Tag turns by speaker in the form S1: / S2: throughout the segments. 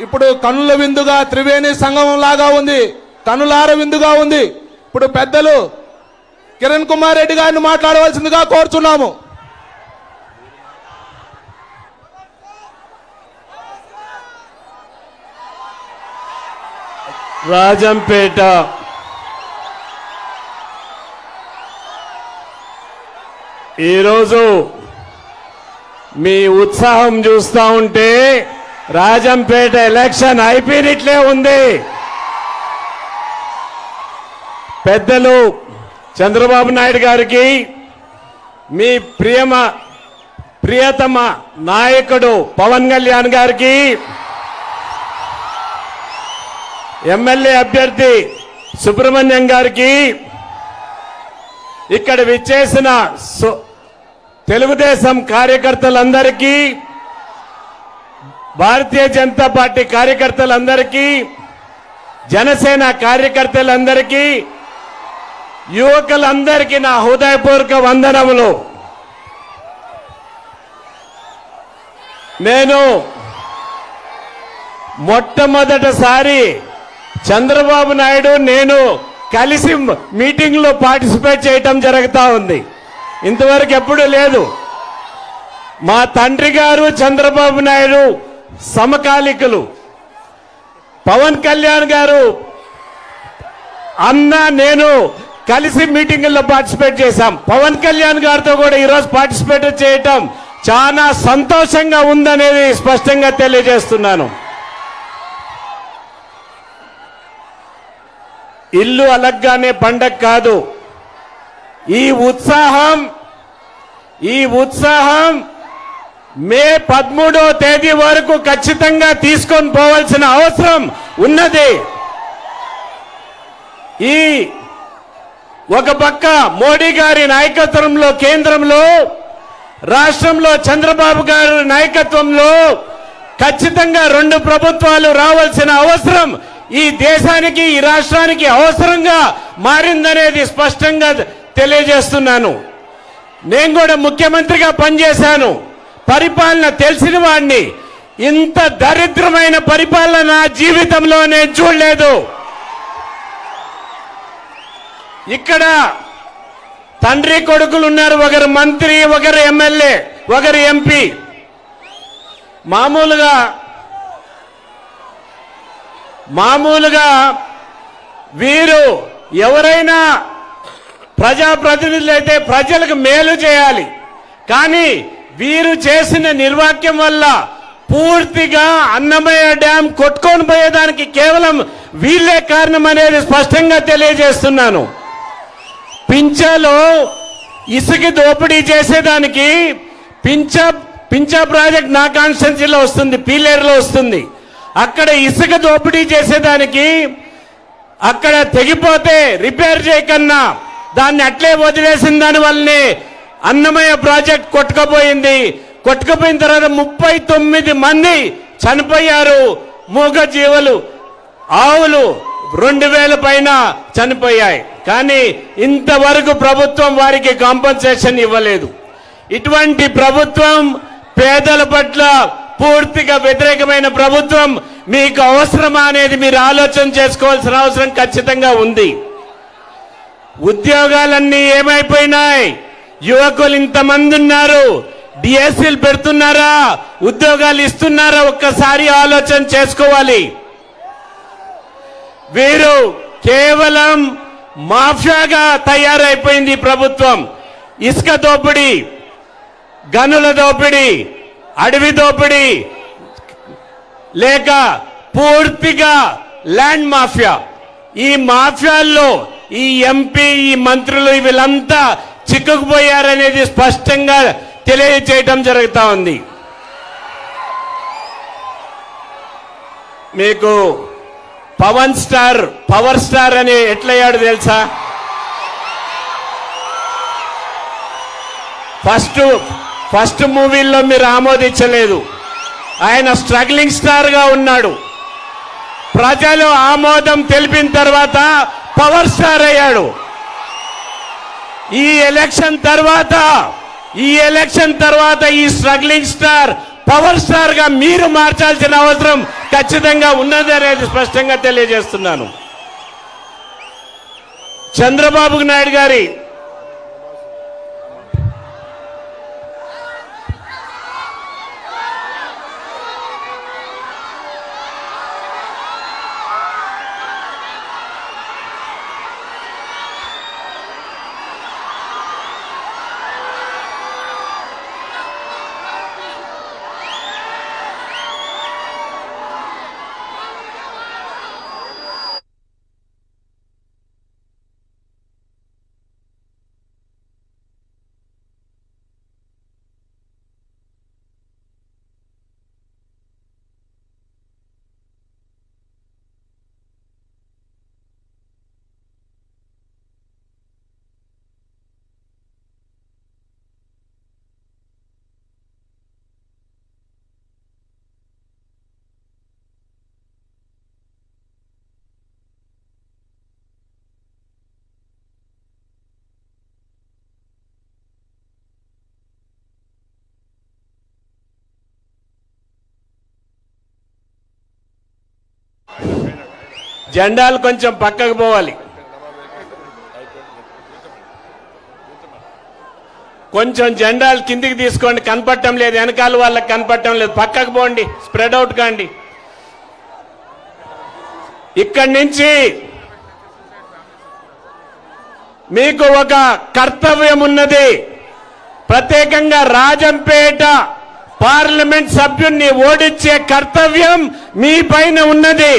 S1: ఇప్పుడు కనుల విందుగా త్రివేణి సంగమం లాగా ఉంది, కనులార విందుగా ఉంది. ఇప్పుడు పెద్దలు కిరణ్ కుమార్ రెడ్డి గారిని మాట్లాడవలసిందిగా కోరుచున్నాము.
S2: రాజంపేట ఈరోజు మీ ఉత్సాహం చూస్తా ఉంటే రాజంపేట ఎలక్షన్ అయిపోయినట్లే ఉంది. పెద్దలు చంద్రబాబు నాయుడు గారికి, మీ ప్రియతమ నాయకుడు పవన్ కళ్యాణ్ గారికి, ఎమ్మెల్యే అభ్యర్థి సుబ్రహ్మణ్యం గారికి, ఇక్కడ విచ్చేసిన తెలుగుదేశం కార్యకర్తలందరికీ, భారతీయ జనతా పార్టీ కార్యకర్తలందరికీ, జనసేన కార్యకర్తలందరికీ, యువకులందరికీ నా హృదయపూర్వక వందనములు. నేను మొట్టమొదటిసారి చంద్రబాబు నాయుడు నేను కలిసి మీటింగ్ లో పార్టిసిపేట్ చేయటం జరుగుతా ఉంది. ఇంతవరకు ఎప్పుడూ లేదు. మా తండ్రి గారు చంద్రబాబు నాయుడు సమకాలికులు. పవన్ కళ్యాణ్ గారు అన్న నేను కలిసి మీటింగుల్లో పార్టిసిపేట్ చేశాం. పవన్ కళ్యాణ్ గారితో కూడా ఈరోజు పార్టిసిపేట్ చేయటం చాలా సంతోషంగా ఉందనేది స్పష్టంగా తెలియజేస్తున్నాను. ఇల్లు అలగ్గానే పండగ కాదు. ఈ ఉత్సాహం మే 13వ తేదీ వరకు ఖచ్చితంగా తీసుకొని పోవాల్సిన అవసరం ఉన్నది. ఈ ఒక పక్క మోడీ గారి నాయకత్వంలో కేంద్రంలో, రాష్ట్రంలో చంద్రబాబు గారి నాయకత్వంలో ఖచ్చితంగా 2 ప్రభుత్వాలు రావాల్సిన అవసరం ఈ దేశానికి, ఈ రాష్ట్రానికి అవసరంగా మారిందనేది స్పష్టంగా తెలియజేస్తున్నాను. నేను కూడా ముఖ్యమంత్రిగా పనిచేశాను. పరిపాలన తెలిసిన వాడిని. ఇంత దరిద్రమైన పరిపాలన నా జీవితంలో నేను చూడలేదు. ఇక్కడ తండ్రి కొడుకులు ఉన్నారు. ఒకరు మంత్రి, ఒకరు ఎమ్మెల్యే, ఒకరు ఎంపీ. మామూలుగా వీరు ఎవరైనా ప్రజాప్రతినిధులు అయితే ప్రజలకు మేలు చేయాలి. కానీ వీరు చేసిన నిర్వాక్యం వల్ల పూర్తిగా అన్నమయ్య డ్యాం కొట్టుకొని పోయేదానికి కేవలం వీళ్ళే కారణం అనేది స్పష్టంగా తెలియజేస్తున్నాను. పింఛలో ఇసుక దోపిడీ చేసేదానికి పింఛా ప్రాజెక్ట్ నా కాన్స్టిట్యున్సీలో వస్తుంది, పీలేరులో వస్తుంది. అక్కడ ఇసుక దోపిడీ చేసేదానికి అక్కడ తెగిపోతే రిపేర్ చేయకన్నా దాన్ని అట్లే వదిలేసిన దాని వల్లనే అన్నమయ్య ప్రాజెక్ట్ కొట్టుకుపోయింది. కొట్టుకుపోయిన తర్వాత 39 మంది చనిపోయారు. మూగ జీవులు, ఆవులు 2000 పైన చనిపోయాయి. కానీ ఇంతవరకు ప్రభుత్వం వారికి కాంపన్సేషన్ ఇవ్వలేదు. ఇటువంటి ప్రభుత్వం పేదల పట్ల పూర్తిగా వ్యతిరేకమైన ప్రభుత్వం మీకు అవసరమా అనేది మీరు ఆలోచన చేసుకోవాల్సిన అవసరం ఖచ్చితంగా ఉంది. ఉద్యోగాలన్నీ ఏమైపోయినాయి? యువకులు ఇంతమంది ఉన్నారు. డిఎస్సీలు పెడుతున్నారా? ఉద్యోగాలు ఇస్తున్నారా? ఒక్కసారి ఆలోచన చేసుకోవాలి. వీరు కేవలం మాఫియాగా తయారైపోయింది ప్రభుత్వం. ఇసుక దోపిడీ, గనుల దోపిడీ, అడవి దోపిడీ, లేక పూర్తిగా ల్యాండ్ మాఫియా. ఈ మాఫియాల్లో ఈ ఎంపీ, ఈ మంత్రులు వీళ్ళంతా చిక్కుకుపోయారనేది స్పష్టంగా తెలియజేయడం జరుగుతా ఉంది. మీకు పవర్ స్టార్ అని ఎట్లయ్యాడు తెలుసా? ఫస్ట్ మూవీల్లో మీరు ఆమోదించలేదు. ఆయన స్ట్రగ్లింగ్ స్టార్ గా ఉన్నాడు. ప్రజలు ఆమోదం తెలిపిన తర్వాత పవర్ స్టార్ అయ్యాడు. ఈ ఎలక్షన్ తర్వాత ఈ స్ట్రగ్లింగ్ స్టార్ పవర్ స్టార్ గా మీరు మార్చాల్సిన అవసరం ఖచ్చితంగా ఉన్నది అనేది స్పష్టంగా తెలియజేస్తున్నాను. చంద్రబాబు నాయుడు గారి జెండాలు కొంచెం పక్కకు పోవాలి. కొంచెం జెండాలు కిందికి తీసుకోండి, కనపడటం లేదు, వెనకాల వాళ్ళకి కనపడటం లేదు, పక్కకు పోండి, స్ప్రెడ్ అవుట్ కాండి. ఇక్కడి నుంచి మీకు ఒక కర్తవ్యం ఉన్నది. ప్రత్యేకంగా రాజంపేట పార్లమెంట్ సభ్యుణ్ణి ఓడించే కర్తవ్యం మీ పైన ఉన్నది.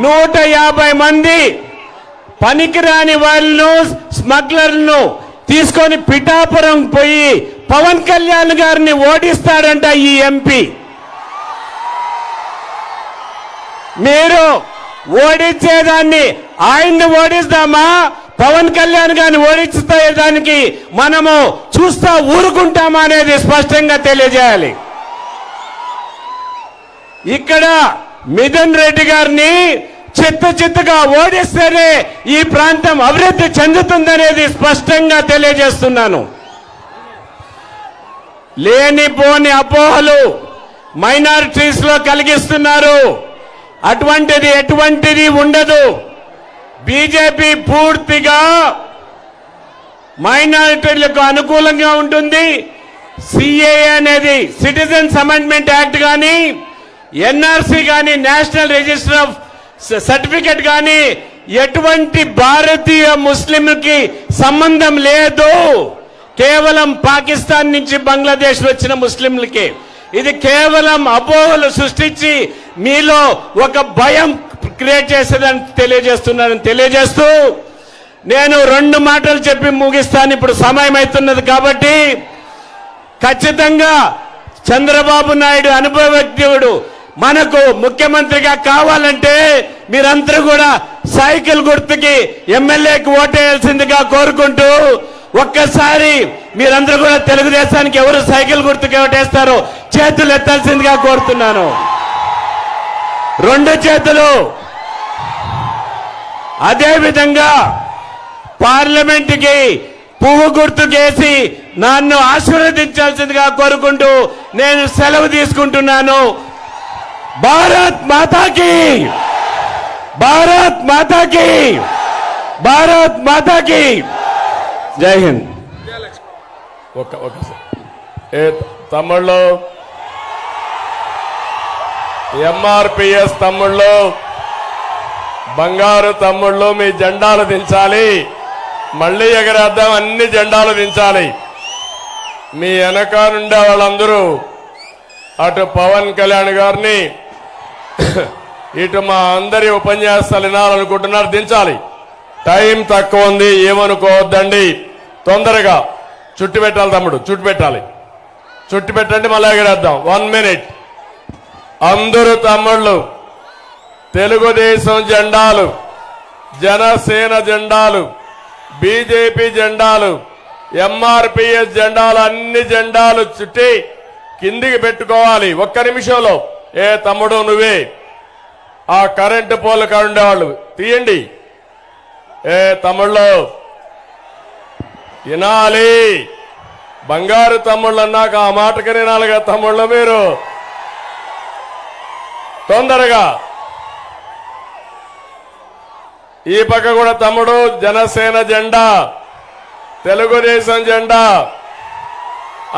S2: 150 మంది పనికిరాని వాళ్ళను, స్మగ్లర్లను తీసుకొని పిఠాపురం పోయి పవన్ కళ్యాణ్ గారిని ఓడిస్తాడంట ఈ ఎంపీ. మీరు ఓడించేదాన్ని ఆయన్ని ఓడిస్తామా, పవన్ కళ్యాణ్ గారిని ఓడించేదానికి మనము చూస్తా ఊరుకుంటామా అనేది స్పష్టంగా తెలియజేయాలి. ఇక్కడ మిథున్ రెడ్డి గారిని చిత్తగా ఓడిస్తేనే ఈ ప్రాంతం అభివృద్ధి చెందుతుందనేది స్పష్టంగా తెలియజేస్తున్నాను. లేనిపోని అపోహలు మైనారిటీస్ లో కలిగిస్తున్నారు. ఎటువంటిది ఉండదు. బీజేపీ పూర్తిగా మైనారిటీలకు అనుకూలంగా ఉంటుంది. సిఏఏ అనేది సిటిజన్స్ అమెండ్మెంట్ యాక్ట్ కానీ, ఎన్ఆర్సీ కానీ, నేషనల్ రిజిస్టర్ ఆఫ్ సర్టిఫికెట్ కానీ ఎటువంటి భారతీయ ముస్లింకి సంబంధం లేదు. కేవలం పాకిస్తాన్ నుంచి బంగ్లాదేశ్ వచ్చిన ముస్లింలకి. ఇది కేవలం అపోహలు సృష్టించి మీలో ఒక భయం క్రియేట్ చేసేదని తెలియజేస్తూ నేను 2 మాటలు చెప్పి ముగిస్తాను. ఇప్పుడు సమయం అవుతున్నది కాబట్టి ఖచ్చితంగా చంద్రబాబు నాయుడు అనుభవజ్ఞుడు మనకు ముఖ్యమంత్రిగా కావాలంటే మీరందరూ కూడా సైకిల్ గుర్తుకి ఎమ్మెల్యేకి ఓటేయాల్సిందిగా కోరుకుంటూ, ఒక్కసారి మీరందరూ కూడా తెలుగుదేశానికి ఎవరు సైకిల్ గుర్తుకి ఓటేస్తారో చేతులు ఎత్తాల్సిందిగా కోరుతున్నాను. 2 చేతులు. అదేవిధంగా పార్లమెంటుకి పువ్వు గుర్తుకేసి నన్ను ఆశీర్వదించాల్సిందిగా కోరుకుంటూ నేను సెలవు తీసుకుంటున్నాను. భారత్ మాతాకి, భారత్ మాతాకి, భారత్ మాతాకి. జై హింద్.
S3: తమ్ముళ్ళు, ఎంఆర్పిఎస్ తమ్ముళ్ళు, బంగారు తమ్ముళ్ళు, మీ జెండాలు దించాలి. మళ్ళీ ఎగరేద్దాం, అన్ని జెండాలు దించాలి. మీ వెనక నుండే వాళ్ళందరూ అటు పవన్ కళ్యాణ్ గారిని ఇటు మా అందరి ఉపన్యాసాలు వినాలనుకుంటున్నారు, దించాలి. టైం తక్కువ ఉంది, ఏమనుకోవద్దండి. తొందరగా చుట్టు పెట్టాలి తమ్ముడు, చుట్టు పెట్టాలి. చుట్టు పెట్టండి, మళ్ళీ ఎగరేద్దాం. 1 మినిట్. అందరూ తమ్ముళ్ళు తెలుగుదేశం జెండాలు, జనసేన జెండాలు, బీజేపీ జెండాలు, ఎంఆర్పిఎస్ జెండాలు, అన్ని జెండాలు చుట్టి కిందికి పెట్టుకోవాలి 1 నిమిషంలో. తమ్ముడు నువ్వే ఆ కరెంటు పోల్ ఉండేవాళ్ళు తీయండి. తమ్ముళ్ళు వినాలి. బంగారు తమ్ముళ్ళు అన్నాక ఆ మాటకి వినాలిగా తమ్ముళ్ళు. మీరు తొందరగా. ఈ పక్క కూడా తమ్ముడు జనసేన జెండా, తెలుగుదేశం జెండా,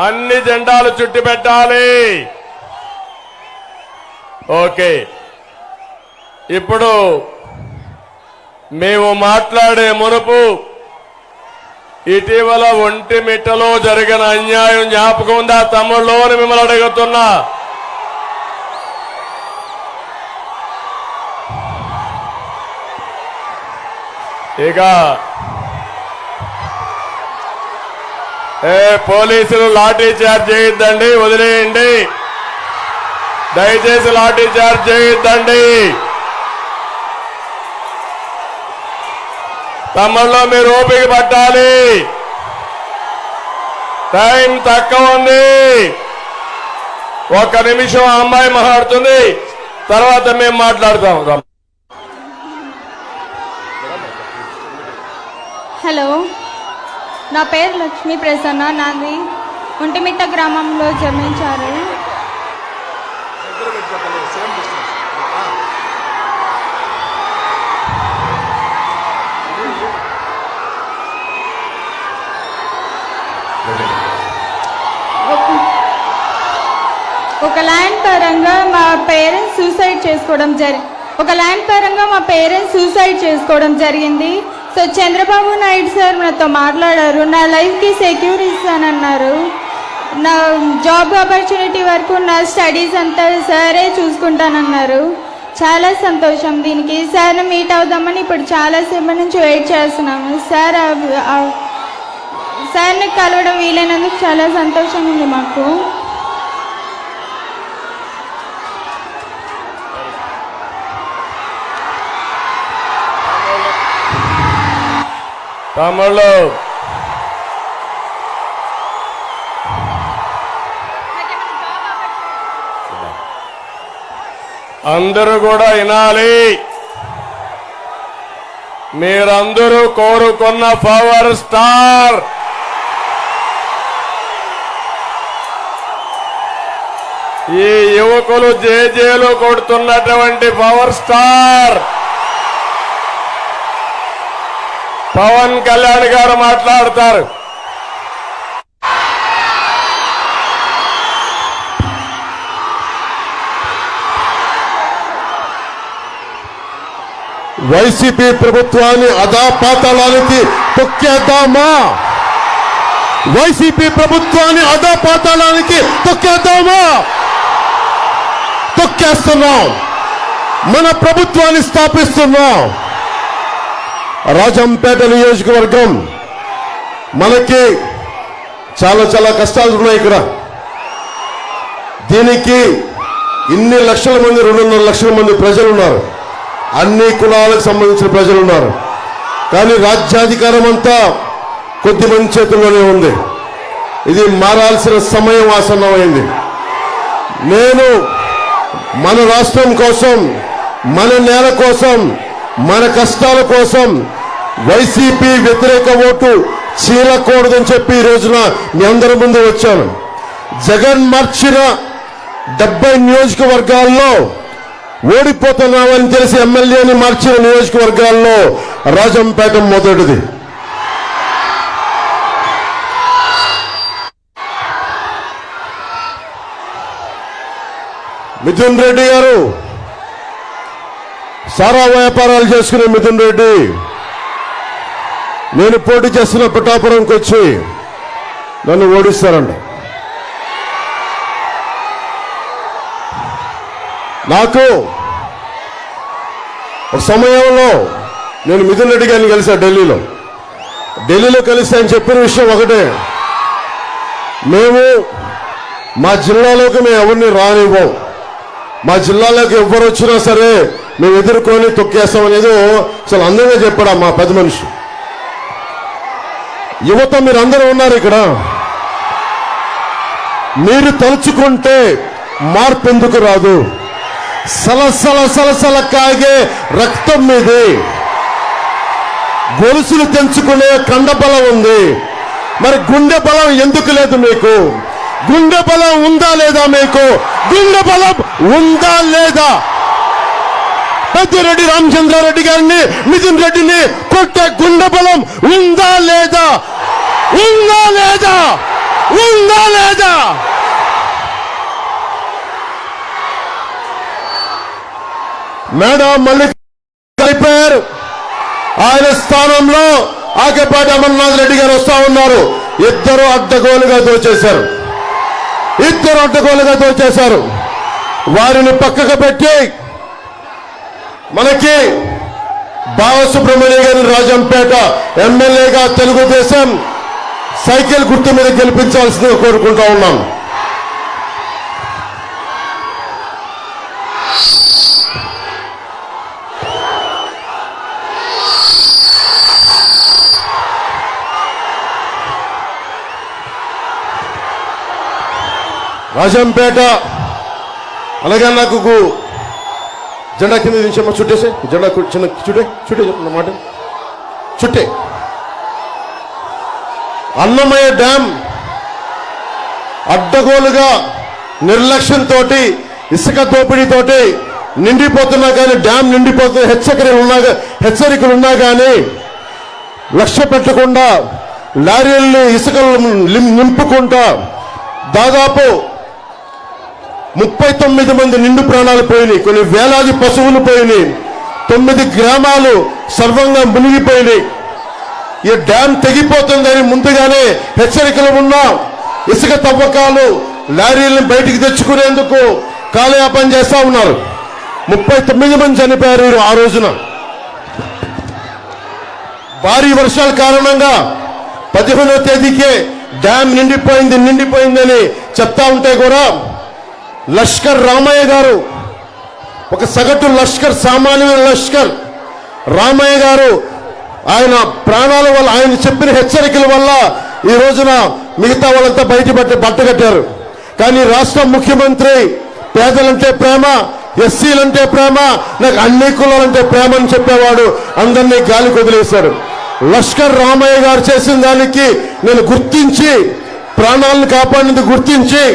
S3: అన్ని జెండాలు చుట్టి పెట్టాలి. ఓకే, ఇప్పుడు మేము మాట్లాడే మునుపు ఇటీవల ఒంటిమిట్టలో జరిగిన అన్యాయం జ్ఞాపకం ఉందా తమ్ముళ్ళు అని మిమ్మల్ని అడుగుతున్నా. ఇక పోలీసులు లాఠీ చార్జ్ చేయొద్దండి, వదిలేయండి. దయచేసి లాఠీ చార్జ్ చేయొద్దండి. తమ్ముళ్ళు మీరు ఓపిక పట్టాలి, టైం తక్కువ ఉంది. ఒక్క నిమిషం ఆ అమ్మాయి మాట్లాడుతుంది, తర్వాత మేము మాట్లాడతాం.
S4: హలో, నా పేరు లక్ష్మీ ప్రసన్న. నాది ఒంటిమిట్ట గ్రామంలో జన్మించారు. ఒక ల్యాండ్ పరంగా మా పేరెంట్స్ సూసైడ్ చేసుకోవడం జరిగింది. సో చంద్రబాబు నాయుడు సార్ నాతో మాట్లాడారు. నా లైఫ్కి సెక్యూర్ ఇస్తానన్నారు. నా జాబ్ ఆపర్చునిటీ వరకు నా స్టడీస్ అంతా సారే చూసుకుంటానన్నారు. చాలా సంతోషం దీనికి. సార్ని మీట్ అవుదామని ఇప్పుడు చాలాసేపు నుంచి వెయిట్ చేస్తున్నాము. సార్ని కలవడం వీలైనందుకు చాలా సంతోషంగా ఉంది మాకు.
S3: తమ్ముళ్ళు అందరూ కూడా వినాలి. మీరందరూ కోరుకున్న పవర్ స్టార్ ఈ యువకులు జేజేలు కొడుతున్నటువంటి పవర్ స్టార్ పవన్ కళ్యాణ్ గారు మాట్లాడతారు.
S5: వైసీపీ ప్రభుత్వాన్ని అధాపాతాళానికి తొక్కేద్దామా? వైసీపీ ప్రభుత్వాన్ని అధాపాతాళానికి తొక్కేద్దామా? తొక్కేస్తున్నాం. మన ప్రభుత్వాన్ని స్థాపిస్తున్నాం. రాజంపేట నియోజకవర్గం మనకి చాలా చాలా కష్టాలు ఉన్నాయి. ఇక్కడ దీనికి ఇన్ని లక్షల మంది 2.5 లక్షల మంది ప్రజలు ఉన్నారు. అన్ని కులాలకు సంబంధించిన ప్రజలు ఉన్నారు. కానీ రాజ్యాధికారం అంతా కొద్దిమంది చేతుల్లోనే ఉంది. ఇది మారాల్సిన సమయం ఆసన్నమైంది. నేను మన రాష్ట్రం కోసం, మన నేల కోసం, మన కష్టాల కోసం వైసీపీ వ్యతిరేక ఓటు చీలకూడదని చెప్పి ఈ రోజున మీ అందరి ముందు వచ్చాను. జగన్ మార్చిన 70 నియోజకవర్గాల్లో ఓడిపోతున్నామని తెలిసి ఎమ్మెల్యేని మార్చిన నియోజకవర్గాల్లో రాజంపేట మొదటిది. మిథున్ రెడ్డి గారు, సారా వ్యాపారాలు చేసుకునే మిథున్ రెడ్డి, నేను పోటీ చేస్తున్న పిఠాపురంకి వచ్చి నన్ను ఓడిస్తారంట. నాకు ఒక సమయంలో నేను మిథున్ రెడ్డి గారిని కలిసా ఢిల్లీలో కలిసి ఆయన చెప్పిన విషయం ఒకటే, మేము మా జిల్లాలోకి మేము ఎవరిని రానివ్వం, మా జిల్లాలోకి ఎవరు వచ్చినా సరే మేము ఎదుర్కొని తొక్కేస్తామనేది చాలా అందంగా చెప్పాడు మా పెద్ద మనిషి. యువత మీరందరూ ఉన్నారు ఇక్కడ. మీరు తలుచుకుంటే మార్పు ఎందుకు రాదు? సలసల కాగే రక్తం మీది, గొలుసులు తెంచుకునే కండబలం ఉంది. మరి గుండె బలం ఎందుకు లేదు మీకు? గుండె బలం ఉందా లేదా మీకు? గుండె బలం ఉందా లేదా? పెద్దిరెడ్డి రామచంద్రారెడ్డి గారిని, మిథున్ రెడ్డిని కొట్టే గుండె బలం ఉందా లేదా? ఉందా లేదా? ఉందా లేదా? మేడం మల్లిక్ అయిపోయారు. ఆయన స్థానంలో ఆకేపాటి అమర్నాథ్ రెడ్డి గారు వస్తా ఉన్నారు. ఇద్దరు అడ్డగోలుగా దోచేశారు. వారిని పక్కకు పెట్టి మనకి బాలసుబ్రహ్మణ్య గారిని రాజంపేట ఎమ్మెల్యేగా తెలుగుదేశం సైకిల్ గుర్తు మీద గెలిపించాల్సిందిగా కోరుకుంటా ఉన్నాం. రాజంపేట అలాగే నాకు జెండా కింద దించమ్మా, చుట్టేసే జెండా చిన్న చుట్టే చెప్పిన మాట చుట్టే. అన్నమయ్య డ్యాం అడ్డగోలుగా నిర్లక్ష్యంతో ఇసుక దోపిడీతోటి నిండిపోతున్నా కానీ, డ్యాం నిండిపోతున్న హెచ్చరికలు ఉన్నా కానీ లక్ష్య పెట్టకుండా లారీల్ని ఇసుకలు నింపుకుంటా దాదాపు 39 మంది నిండు ప్రాణాలు పోయినాయి. కొన్ని వేలాది పశువులు పోయినాయి. 9 గ్రామాలు సర్వంగా మునిగిపోయినాయి. ఈ డ్యాం తెగిపోతుందని ముందుగానే హెచ్చరికలు ఉన్నా ఇసుక తవ్వకాలు లారీలను బయటికి తెచ్చుకునేందుకు కాలయాపన చేస్తా ఉన్నారు. 39 మంది చనిపోయారు ఆ రోజున. భారీ వర్షాల కారణంగా 15వ తేదీకే డ్యాం నిండిపోయిందని చెప్తా ఉంటే కూడా లష్కర్ రామయ్య గారు, ఒక సగటు లష్కర్, సామాన్యమైన లష్కర్ రామయ్య గారు, ఆయన ప్రాణాల వల్ల, ఆయన చెప్పిన హెచ్చరికల వల్ల ఈ రోజున మిగతా వాళ్ళంతా బట్టగట్టారు. కానీ రాష్ట్ర ముఖ్యమంత్రి పేదలంటే ప్రేమ, ఎస్సీలంటే ప్రేమ, నాకు అన్ని కులాలంటే ప్రేమ అని చెప్పేవాడు అందరినీ గాలి వదిలేశారు. లష్కర్ రామయ్య గారు చేసిన దానికి నేను గుర్తించి, ప్రాణాలను కాపాడినందుకు గుర్తించి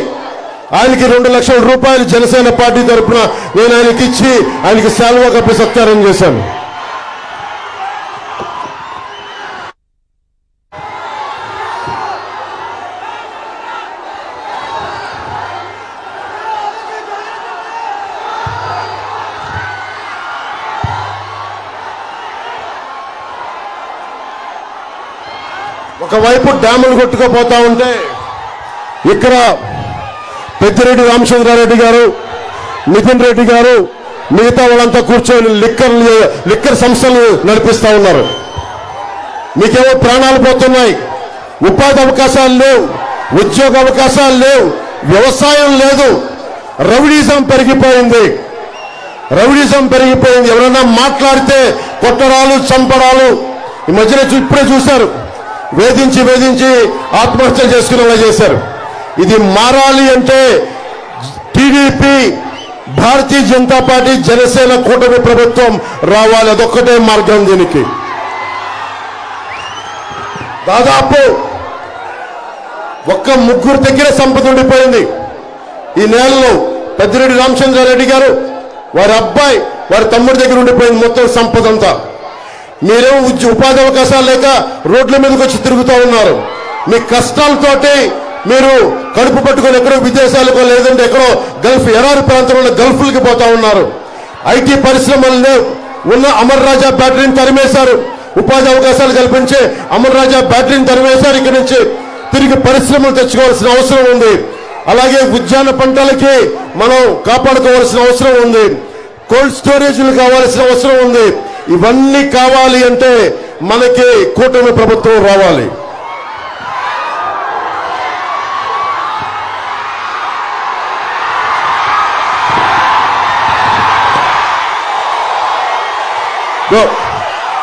S5: ఆయనకి 2 లక్షల రూపాయలు జనసేన పార్టీ తరఫున నేను ఆయనకి ఇచ్చి ఆయనకి శాల్వా కప్పి సత్కారం చేశాను. ఒకవైపు డ్యాములు కొట్టుకుపోతా ఉంటే ఇక్కడ పెద్దిరెడ్డి రామచంద్రారెడ్డి గారు, మిథున్ రెడ్డి గారు, మిగతా వాళ్ళంతా కూర్చొని లిక్కర్ సంస్థలు నడిపిస్తా ఉన్నారు. మీకేమో ప్రాణాలు పోతున్నాయి, ఉపాధి అవకాశాలు లేవు, ఉద్యోగ అవకాశాలు లేవు, వ్యవసాయం లేదు, రౌడీజం పెరిగిపోయింది. ఎవరైనా మాట్లాడితే కొట్టడాలు, చంపడాలు. ఈ మధ్యన ఇప్పుడే చూశారు, వేధించి ఆత్మహత్య చేసుకునేలా చేశారు. ఇది మారాలి అంటే టీడీపీ, భారతీయ జనతా పార్టీ, జనసేన కూటమి ప్రభుత్వం రావాలి. అదొక్కటే మార్గం దీనికి. దాదాపు ఒక్క 3 దగ్గర సంపద ఉండిపోయింది ఈ నేలలో. పెద్దిరెడ్డి రామచంద్రారెడ్డి గారు, వారి అబ్బాయి, వారి తమ్ముడి దగ్గర ఉండిపోయింది మొత్తం సంపద అంతా. మీరేమో ఉపాధి అవకాశాలు లేక రోడ్ల మీదకి వచ్చి తిరుగుతూ ఉన్నారు. మీ కష్టాలతోటి మీరు కడుపు పట్టుకొని ఎక్కడో విదేశాలకు, లేదంటే ఎక్కడో గల్ఫ్ ఎడారి ప్రాంతంలో గల్ఫ్లకి పోతా ఉన్నారు. ఐటీ పరిశ్రమలు లేవు. ఉన్న అమర్ రాజా బ్యాటరీని తరిమేశారు. ఉపాధి అవకాశాలు కల్పించే అమర్ రాజా బ్యాటరీని తరిమేశారు. ఇక్కడి నుంచి తిరిగి పరిశ్రమలు తెచ్చుకోవాల్సిన అవసరం ఉంది. అలాగే ఉద్యాన పంటలకి మనం కాపాడుకోవాల్సిన అవసరం ఉంది. కోల్డ్ స్టోరేజ్లు కావాల్సిన అవసరం ఉంది. ఇవన్నీ కావాలి అంటే మనకి కూటమి ప్రభుత్వం రావాలి.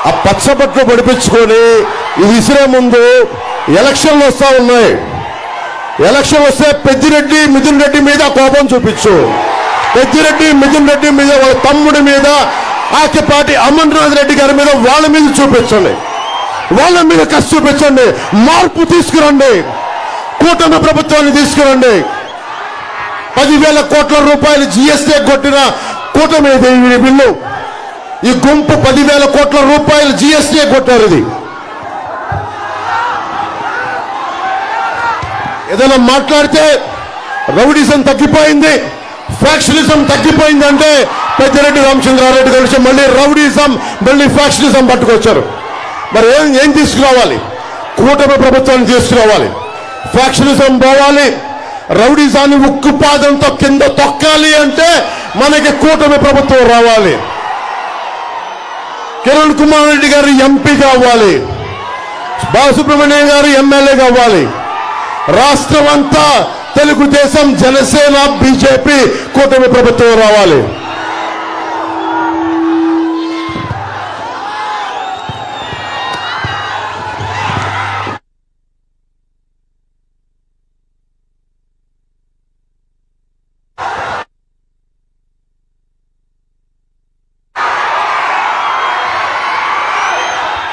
S5: ఆ పచ్చబట్లు పడిపించుకొని ఇది విసిరే ముందు ఎలక్షన్లు వస్తా ఉన్నాయి. ఎలక్షన్ వస్తే పెద్దిరెడ్డి, మిథున్ రెడ్డి మీద కోపం చూపించు. పెద్దిరెడ్డి, మిథున్ రెడ్డి మీద, వాళ్ళ తమ్ముడి మీద, ఆకేపాటి అమర్నాథ్ రెడ్డి గారి మీద, వాళ్ళ మీద చూపించండి. వాళ్ళ మీద కసి చూపించండి. మార్పు తీసుకురండి. కూటమి ప్రభుత్వాన్ని తీసుకురండి. 10,000 కోట్ల రూపాయలు జీఎస్టీ కొట్టిన కూటమి బిల్లు ఈ గుంపు 10,000 కోట్ల రూపాయలు GST కొట్టారు. ఇది ఏదైనా మాట్లాడితే రౌడీజం తగ్గిపోయింది, ఫ్యాక్షనిజం తగ్గిపోయింది అంటే పెద్దిరెడ్డి రామచంద్రారెడ్డి కలిసి మళ్ళీ రౌడీజం మళ్ళీ ఫ్యాక్షనిజం పట్టుకొచ్చారు. మరి ఏం తీసుకురావాలి? కూటమి ప్రభుత్వాన్ని తీసుకురావాలి. ఫ్యాక్షనిజం పోవాలి, రౌడీజాన్ని ఉక్కుపాదంతో కింద తొక్కాలి అంటే మనకి కూటమి ప్రభుత్వం రావాలి. కిరణ్ కుమార్ రెడ్డి గారు ఎంపీ కావాలి, బాలసుబ్రహ్మణ్యం గారు ఎమ్మెల్యే కావాలి. రాష్ట్రం అంతా తెలుగుదేశం, జనసేన, బీజేపీ కూటమి ప్రభుత్వం రావాలి.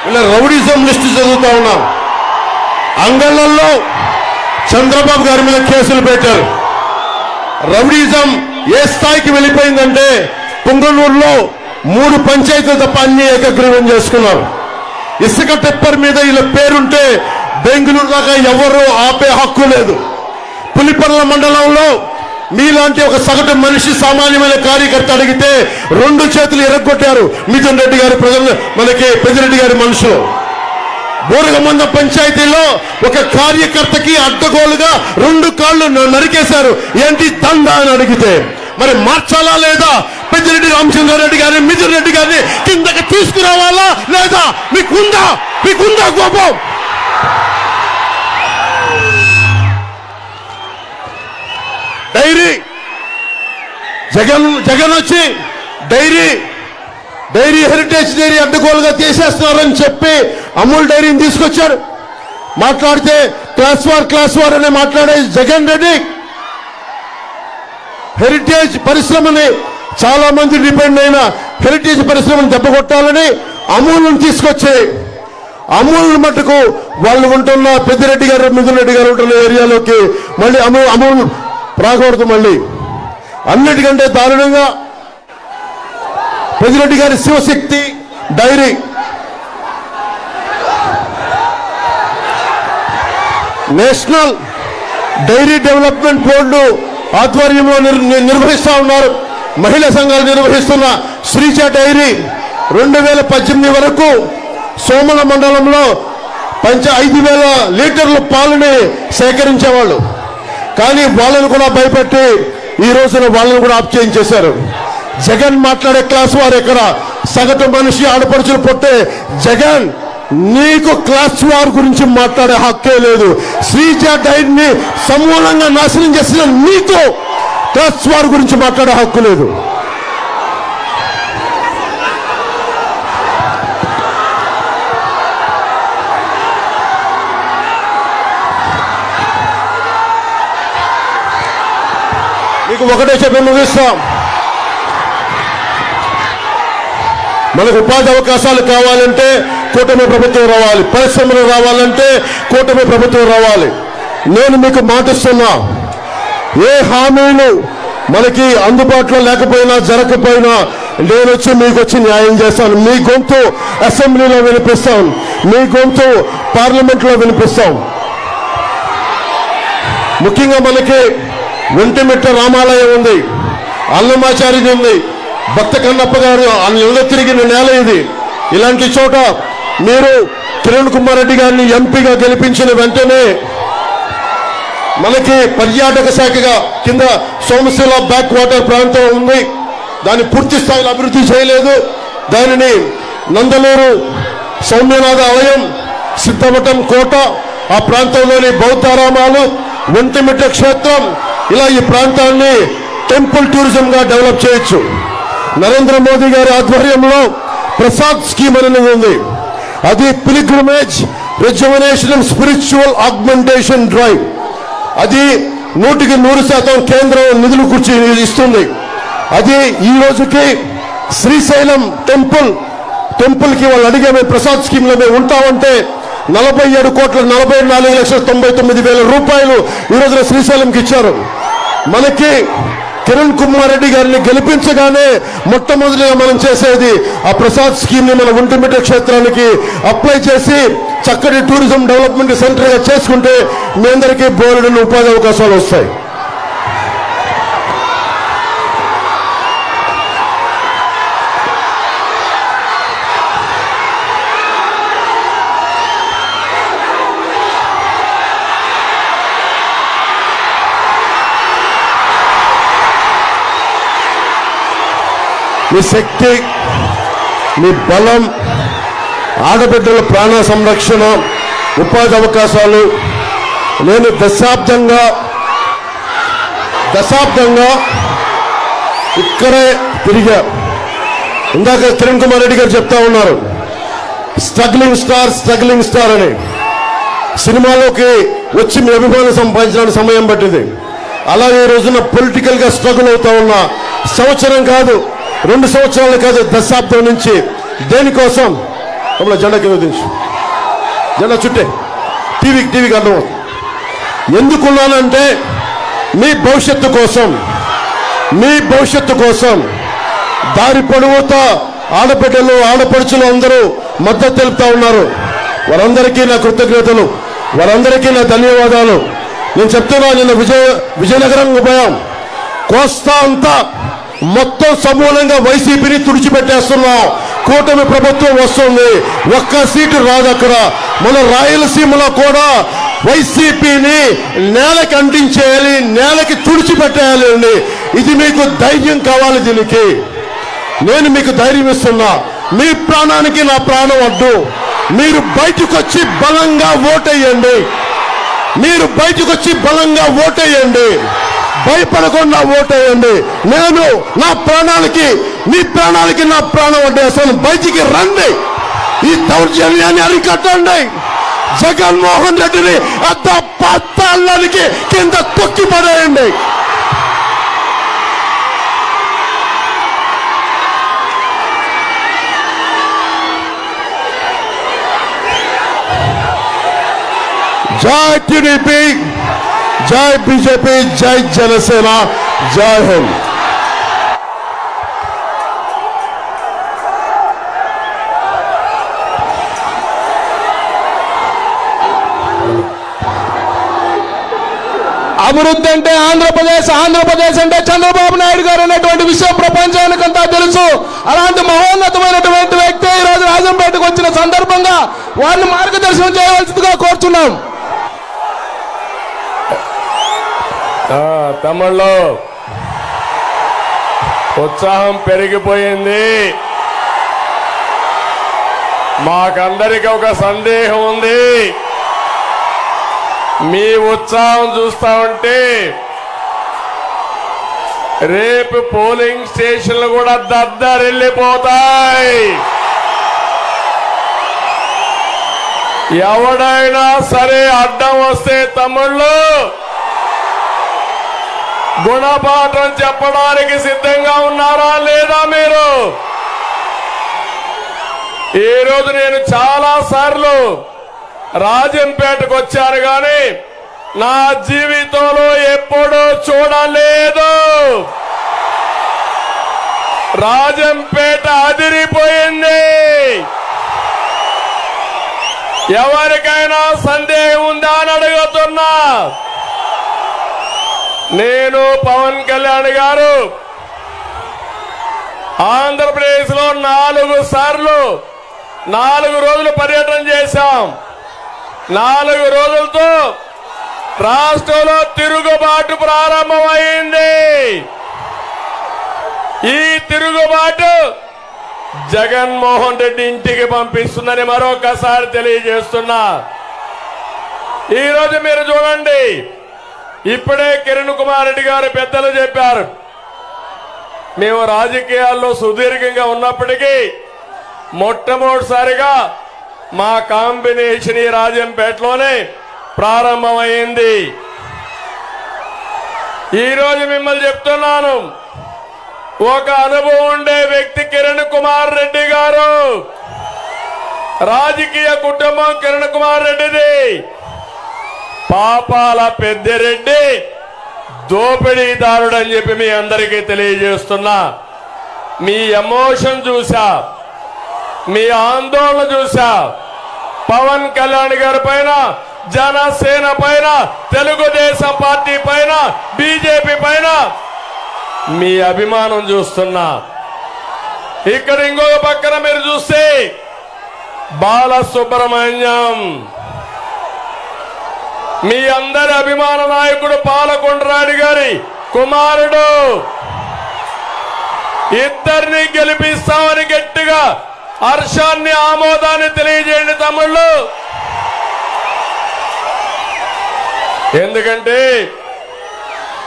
S5: ఇలా రౌడీజం లిస్టు చదువుతా ఉన్నాం. అంగళ్ళల్లో చంద్రబాబు గారి మీద కేసులు పెట్టారు. రౌడీజం ఏ స్థాయికి వెళ్ళిపోయిందంటే పుంగనూరులో 3 పంచాయతీలు తప్ప అన్ని ఏకగ్రీవం చేసుకున్నారు. ఇసుక టిప్పర్ మీద ఇలా పేరుంటే బెంగళూరు దాకా ఎవరు ఆపే హక్కు లేదు. పులిపర్ల మండలంలో మీలాంటి ఒక సగటు మనిషి, సామాన్యమైన కార్యకర్త అడిగితే 2 చేతులు ఎరగొట్టారు మిథున్ రెడ్డి గారి ప్రజలు, మనకి పెద్దిరెడ్డి గారి మనుషులు. బోరగమంద పంచాయతీలో ఒక కార్యకర్తకి అడ్డగోలుగా 2 కాళ్ళు నరికేశారు. ఏంటి దందా అని అడిగితే మరి మార్చాలా లేదా? పెద్దిరెడ్డి రామచంద్రారెడ్డి గారిని, మిథున్ రెడ్డి గారిని కిందకి తీసుకురావాలా లేదా? మీకుందా కోపం? డైరీ జగన్ వచ్చి డైరీ హెరిటేజ్ డైరీ అడ్డగోలుగా తీసేస్తున్నారని చెప్పి అమూల్ డైరీని తీసుకొచ్చారు. మాట్లాడితే క్లాస్ వార్ అని మాట్లాడే జగన్ రెడ్డి హెరిటేజ్ పరిశ్రమని, చాలా మంది డిపెండ్ అయిన హెరిటేజ్ పరిశ్రమను దెబ్బకొట్టాలని అమూల్ను తీసుకొచ్చి, అమూల్ మట్టుకు వాళ్ళు ఉంటున్న పెద్దిరెడ్డి గారు, మిథున్ రెడ్డి గారు ఉంటున్న ఏరియాలోకి మళ్ళీ అమూల్ రాకూడదు. మళ్ళీ అన్నిటికంటే దారుణంగా పెద్దిరెడ్డి గారి Shivashakti dairy national dairy development board ఆధ్వర్యంలో నిర్వహిస్తా ఉన్నారు. మహిళా సంఘాలు నిర్వహిస్తున్న శ్రీజ డైరీ 2018 వరకు సోమల మండలంలో 5,000 లీటర్ల పాలని సేకరించేవాళ్ళు. కానీ వాళ్ళను కూడా భయపెట్టి ఈ రోజున వాళ్ళను కూడా ఆఫ్ చేయించేశారు. జగన్ మాట్లాడే క్లాస్ వారు ఎక్కడ? సగటు మనిషి, ఆడపడుచులు పుట్టే జగన్, నీకు క్లాస్ వార్ గురించి మాట్లాడే హక్కే లేదు. శ్రీజ డైరీని సమూలంగా నాశనం చేసిన నీకు క్లాస్ వార్ గురించి మాట్లాడే హక్కు లేదు. మీకు ఒకటే చెప్పి ముగిస్తాం. మనకు ఉపాధి అవకాశాలు కావాలంటే కూటమి ప్రభుత్వం రావాలి, పరిశ్రమలు రావాలంటే కూటమి ప్రభుత్వం రావాలి. నేను మీకు మాటిస్తున్నా, ఏ హామీలు మనకి అందుబాటులో లేకపోయినా జరగకపోయినా నేను వచ్చి మీకు వచ్చి న్యాయం చేస్తాను. మీ గొంతు అసెంబ్లీలో వినిపిస్తాం, మీ గొంతు పార్లమెంట్లో వినిపిస్తాం. ముఖ్యంగా మనకి ఒంటిమిట్ట రామాలయం ఉంది, అన్నమాచార్య ఉంది, భక్త కన్నప్ప గారు ఇళ్ళ తిరిగిన నేల ఇది. ఇలాంటి చోట మీరు కిరణ్ కుమార్ రెడ్డి గారిని ఎంపీగా గెలిపించిన వెంటనే మనకి పర్యాటక శాఖగా కింద సోమశిల బ్యాక్ వాటర్ ప్రాంతం ఉంది, దాన్ని పూర్తి స్థాయిలో అభివృద్ధి చేయలేదు. దానిని నందలూరు సౌమ్యనాథ ఆలయం, సిద్ధమఠం కోట, ఆ ప్రాంతంలోని బౌద్ధారామాలు, ఒంటిమిట్ట క్షేత్రం, ఇలా ఈ ప్రాంతాన్ని టెంపుల్ టూరిజం గా డెవలప్ చేయొచ్చు. నరేంద్ర మోదీ గారి ఆధ్వర్యంలో ప్రసాద్ స్కీమ్ అనేది ఉంది. అది pilgrimage rejuvenation and spiritual augmentation drive. అది 100% కేంద్రం నిధులు కూర్చి ఇస్తుంది. అది ఈ రోజుకి శ్రీశైలం టెంపుల్ కి వాళ్ళు అడిగే ప్రసాద్ స్కీమ్ లో మేము ఉంటామంటే 47,44,99,000 రూపాయలు ఈ రోజున శ్రీశైలంకి ఇచ్చారు. మనకి కిరణ్ కుమార్ రెడ్డి గారిని గెలిపించగానే మొట్టమొదటిగా మనం చేసేది ఆ ప్రసాద్ స్కీమ్ ని మన ఒంటిమిట్ట క్షేత్రానికి అప్లై చేసి చక్కటి టూరిజం డెవలప్మెంట్ సెంటర్ గా చేసుకుంటే మీ అందరికీ బోలెడన్ని ఉపాధి అవకాశాలు వస్తాయి. మీ శక్తి, మీ బలం, ఆడబిడ్డల ప్రాణ సంరక్షణ, ఉపాధి అవకాశాలు. నేను దశాబ్దంగా ఇక్కడే తిరిగా. ఇందాక కిరణ్ కుమార్ రెడ్డి గారు చెప్తా ఉన్నారు స్ట్రగ్లింగ్ స్టార్ అని. సినిమాలోకి వచ్చి మీ అభిమానం సంపాదించడానికి సమయం పట్టింది. అలాగే ఈ రోజున పొలిటికల్ గా స్ట్రగుల్ అవుతా ఉన్న సంవత్సరం కాదు, 2 సంవత్సరాలు కాదు, దశాబ్దం నుంచి దేనికోసం జెండా కింద దించు, జెండా చుట్టే టీవీకి అర్థం. ఎందుకున్నానంటే మీ భవిష్యత్తు కోసం దారి పొడవుతా ఆడబిడ్డలు ఆడపడుచులు అందరూ మద్దతు తెలుపుతా ఉన్నారు. వారందరికీ నా కృతజ్ఞతలు, వారందరికీ నా ధన్యవాదాలు. నేను చెప్తున్నా, నిన్న విజయనగరం పోయాం. కోస్తా అంతా మొత్తం సమూలంగా వైసీపీని తుడిచిపెట్టేస్తున్నాం. కూటమి ప్రభుత్వం వస్తుంది, ఒక్క సీటు రాదు అక్కడ. మన రాయలసీమలో కూడా వైసీపీని నేలకి అంటించేయాలి, నేలకి తుడిచిపెట్టేయాలి అండి. ఇది మీకు ధైర్యం కావాలి. దీనికి నేను మీకు ధైర్యం ఇస్తున్నా. మీ ప్రాణానికి నా ప్రాణం అడ్డు. మీరు బయటకు వచ్చి బలంగా ఓటేయండి. భయపడకుండా ఓటేయండి. నేను నా ప్రాణాలకి, మీ ప్రాణాలకి నా ప్రాణం అడ్డేస్తాను. బయటికి రండి, ఈ దౌర్జన్యాన్ని అరికట్టండి. జగన్మోహన్ రెడ్డిని పాతాళానికి కింద తొక్కి పడేయండి. జై టీడీపీ, జై బీజేపీ, జై జనసేన, జై హింద్.
S1: అభివృద్ధి అంటే ఆంధ్రప్రదేశ్ అంటే చంద్రబాబు నాయుడు గారు అనేటువంటి విషయం ప్రపంచానికంతా తెలుసు. అలాంటి మహోన్నతమైనటువంటి వ్యక్తి ఈ రోజు రాజంపేటకు వచ్చిన సందర్భంగా వారిని మార్గదర్శనం చేయవలసిందిగా కోరుచున్నాం.
S3: తమిళ్లో ఉత్సాహం పెరిగిపోయింది. మాకందరికీ ఒక సందేహం ఉంది. మీ ఉత్సాహం చూస్తా ఉంటే రేపు పోలింగ్ స్టేషన్లు కూడా దద్దరిల్లిపోతాయి. ఎవడైనా సరే అడ్డం వస్తే తమ్ముళ్ళు గుణపాఠం చెప్పడానికి సిద్ధంగా ఉన్నారా లేదా మీరు? ఈ రోజు నేను చాలా సార్లు రాజంపేటకు వచ్చాను, కానీ నా జీవితంలో ఎప్పుడూ చూడలేదు. రాజంపేట అదిరిపోయింది. ఎవరికైనా సందేహం ఉందా అని అడుగుతున్నా. నేను పవన్ కళ్యాణ్ గారు ఆంధ్రప్రదేశ్ లో 4 సార్లు 4 రోజులు పర్యటన చేశాం. 4 రోజులతో రాష్ట్రంలో తిరుగుబాటు ప్రారంభమైంది. ఈ తిరుగుబాటు జగన్మోహన్ రెడ్డి ఇంటికి పంపిస్తుందని మరొకసారి తెలియజేస్తున్నా. ఈరోజు మీరు చూడండి, ఇప్పుడే కిరణ్ కుమార్ రెడ్డి గారు పెద్దలు చెప్పారు, మేము రాజకీయాల్లో సుదీర్ఘంగా ఉన్నప్పటికీ మొట్టమొదటిసారిగా మా కాంబినేషన్ ఈ రాజంపేటలోనే ప్రారంభమైంది. ఈరోజు మిమ్మల్ని చెప్తున్నాను, ఒక అనుభవం ఉండే వ్యక్తి కిరణ్ కుమార్ రెడ్డి గారు. రాజకీయ కుటుంబం కిరణ్ కుమార్ రెడ్డిది. పాపాల పెద్దిరెడ్డి దోపిడీదారుడు అని చెప్పి మీ అందరికీ తెలియజేస్తున్నా. మీ ఎమోషన్ చూసా, మీ ఆందోళన చూసా. పవన్ కళ్యాణ్ గారి పైన, జనసేన పైన, తెలుగుదేశం పార్టీ పైన, బీజేపీ పైన మీ అభిమానం చూస్తున్నా. ఇక్కడ ఇంకొక పక్కన మీరు చూస్తే బాలసుబ్రహ్మణ్యం, మీ అందరి అభిమాన నాయకుడు పాలకొండరాయుడు గారి కుమారుడు. ఇద్దరిని గెలిపిస్తామని గట్టిగా హర్షాన్ని, ఆమోదాన్ని తెలియజేయండి తమ్ముళ్ళు. ఎందుకంటే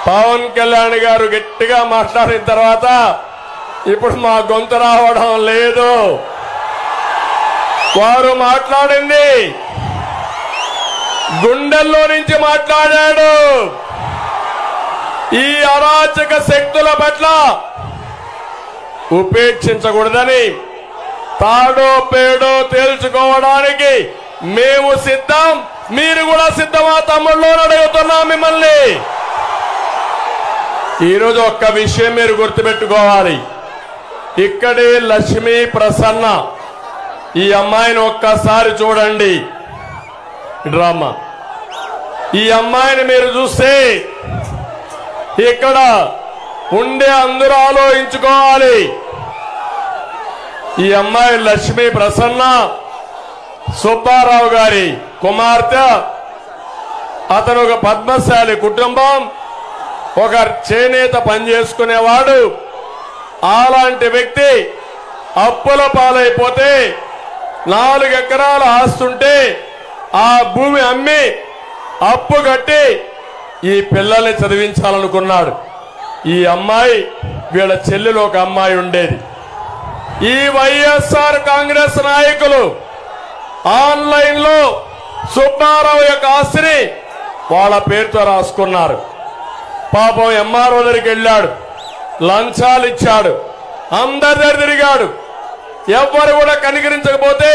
S3: పవన్ కళ్యాణ్ గారు గట్టిగా మాట్లాడిన తర్వాత ఇప్పుడు మా గొంతు రావడం లేదు. వారు మాట్లాడింది గుండెల్లో నుంచి మాట్లాడాడు. ఈ అరాచక శక్తుల పట్ల ఉపేక్షించకూడదని, తాడో పేడో తేల్చుకోవడానికి మేము సిద్ధం, మీరు కూడా సిద్ధమా తమ్ముళ్ళు అడుగుతున్నాం మిమ్మల్ని. ఈరోజు ఒక్క విషయం మీరు గుర్తుపెట్టుకోవాలి. ఇక్కడే లక్ష్మీ ప్రసన్న, ఈ అమ్మాయిని ఒక్కసారి చూడండి. డ్రామా ఈ అమ్మాయిని మీరు చూస్తే ఇక్కడ ఉండే అందరూ ఆలోచించుకోవాలి. ఈ అమ్మాయి లక్ష్మీ ప్రసన్న సుబ్బారావు గారి కుమార్తె. అతను ఒక పద్మశాలి కుటుంబం, ఒక చేనేత పని చేసుకునేవాడు. అలాంటి వ్యక్తి అప్పుల పాలైపోతే 4 ఎకరాల ఆస్తుంటే ఆ భూమి అమ్మి అప్పు కట్టి ఈ పిల్లల్ని చదివించాలనుకున్నాడు. ఈ అమ్మాయి వీళ్ళ చెల్లెలు ఒక అమ్మాయి ఉండేది. ఈ వైఎస్ఆర్ కాంగ్రెస్ నాయకులు ఆన్లైన్ లో సుబ్బారావు యొక్క ఆస్తిని వాళ్ళ పేరుతో రాసుకున్నారు. పాపం ఎంఆర్ఓ దగ్గరికి వెళ్ళాడు, లంచాలు ఇచ్చాడు, అందరి దగ్గర తిరిగాడు. ఎవ్వరు కూడా కనికరించకపోతే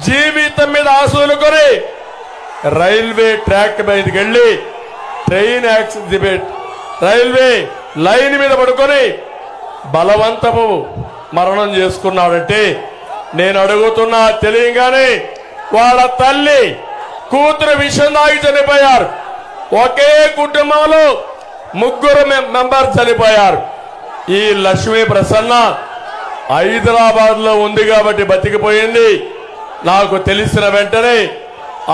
S3: జీవితం మీద ఆశలుకొని రైల్వే ట్రాక్ మీదకి వెళ్ళి ట్రైన్ యాక్సిడెంట్ రైల్వే లైన్ మీద పడుకొని బలవంతపు మరణం చేసుకున్నాడంటే నేను అడుగుతున్నా, తెలియగానే వాళ్ళ తల్లి కూతురు విషం తాగి చనిపోయారు. ఒకే కుటుంబంలో 3 మెంబర్స్ చనిపోయారు. ఈ లక్ష్మీ ప్రసన్న హైదరాబాద్ లో ఉంది కాబట్టి బతికిపోయింది. నాకు తెలిసిన వెంటనే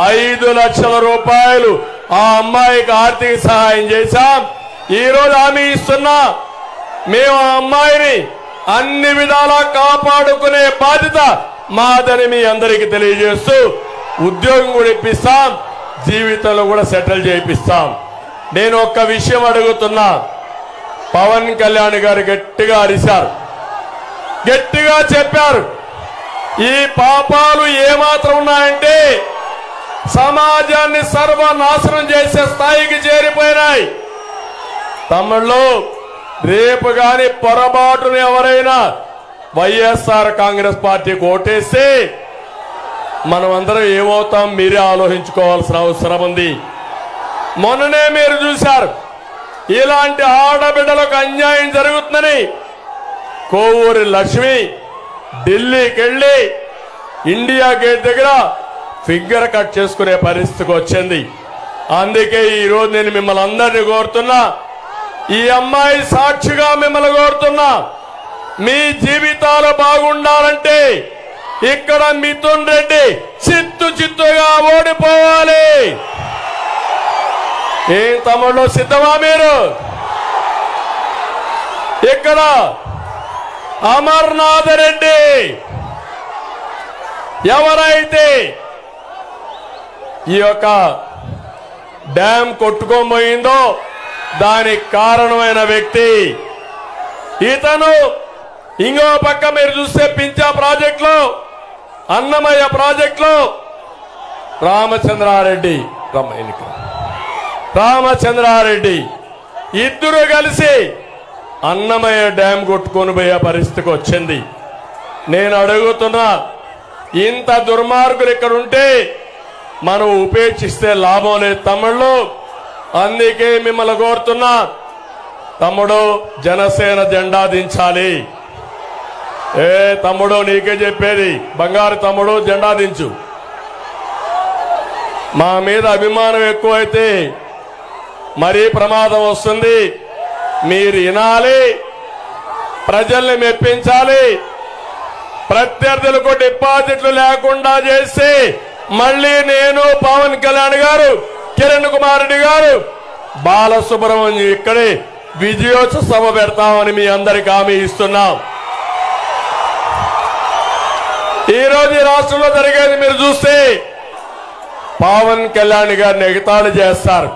S3: 5 లక్షల రూపాయలు ఆ అమ్మాయికి ఆర్థిక సహాయం చేశాం. ఈ రోజు హామీ ఇస్తున్నా, మేము ఆ అమ్మాయిని అన్ని విధాలా కాపాడుకునే బాధ్యత మాదని మీ అందరికీ తెలియజేస్తూ ఉద్యోగం కూడా ఇప్పిస్తాం, జీవితంలో కూడా సెటిల్ చేయిస్తాం. నేను ఒక్క విషయం అడుగుతున్నా. పవన్ కళ్యాణ్ గారు గట్టిగా అరిశారు, గట్టిగా చెప్పారు. ఈ పాపాలు ఏమాత్రం ఉన్నాయంటే సమాజాన్ని సర్వనాశనం చేసే స్థాయికి చేరిపోయినాయి. తమ్ముళ్ళు, రేపు గాని పొరపాటును ఎవరైనా వైఎస్ఆర్ కాంగ్రెస్ పార్టీకి ఓటేస్తే మనమందరం ఏమవుతాం మీరే ఆలోచించుకోవాల్సిన అవసరం ఉంది. మొన్ననే మీరు చూశారు, ఇలాంటి ఆడబిడ్డలకు అన్యాయం జరుగుతుందని కోవూరి లక్ష్మి ఢిల్లీకి వెళ్లి ఇండియా గేట్ దగ్గర ఫిగర్ కట్ చేసుకునే పరిస్థితికి వచ్చింది. అందుకే ఈ రోజు నేను మిమ్మల్ని అందరినీ కోరుతున్నా, ఈ అమ్మాయి సాక్షిగా మిమ్మల్ని కోరుతున్నా, మీ జీవితాలు బాగుండాలంటే ఇక్కడ మిథున్ రెడ్డి చిత్తుగా ఓడిపోవాలి. ఏం తమ్ముళ్ళు, సిద్ధమా మీరు? ఇక్కడ అమర్నాథ్ రెడ్డి ఎవరైతే ఈ యొక్క డ్యాం కొట్టుకోబోయిందో దానికి కారణమైన వ్యక్తి ఇతను. ఇంకో పక్క మీరు చూస్తే పింఛా ప్రాజెక్టులో, అన్నమయ్య ప్రాజెక్టులో రామచంద్రారెడ్డి ఇద్దరు కలిసి అన్నమయ్య డ్యాం కొట్టుకొని పోయే పరిస్థితికి వచ్చింది. నేను అడుగుతున్నా, ఇంత దుర్మార్గులు ఇక్కడ ఉంటే మనం ఉపేక్షిస్తే లాభం లేదు తమ్ముళ్ళు. అందుకే మిమ్మల్ని కోరుతున్నా, తమ్ముడు జనసేన జెండా దించాలి. ఏ తమ్ముడు నీకే చెప్పేది, బంగారు తమ్ముడు జెండా దించు. మా మీద అభిమానం ఎక్కువైతే మరీ ప్రమాదం వస్తుంది. మీరు వినాలి, ప్రజల్ని మెప్పించాలి. ప్రత్యర్థులకు డిపాజిట్లు లేకుండా చేసి మళ్ళీ నేను, పవన్ కళ్యాణ్ గారు, కిరణ్ కుమార్ రెడ్డి గారు, బాలసుబ్రహ్మణ్యం ఇక్కడే విజయోత్సవ సభ పెడతామని మీ అందరికి హామీ ఇస్తున్నాం. ఈ రోజు ఈ రాష్ట్రంలో జరిగేది మీరు చూస్తే పవన్ కళ్యాణ్ గారిని ఎగతాళి చేస్తారు.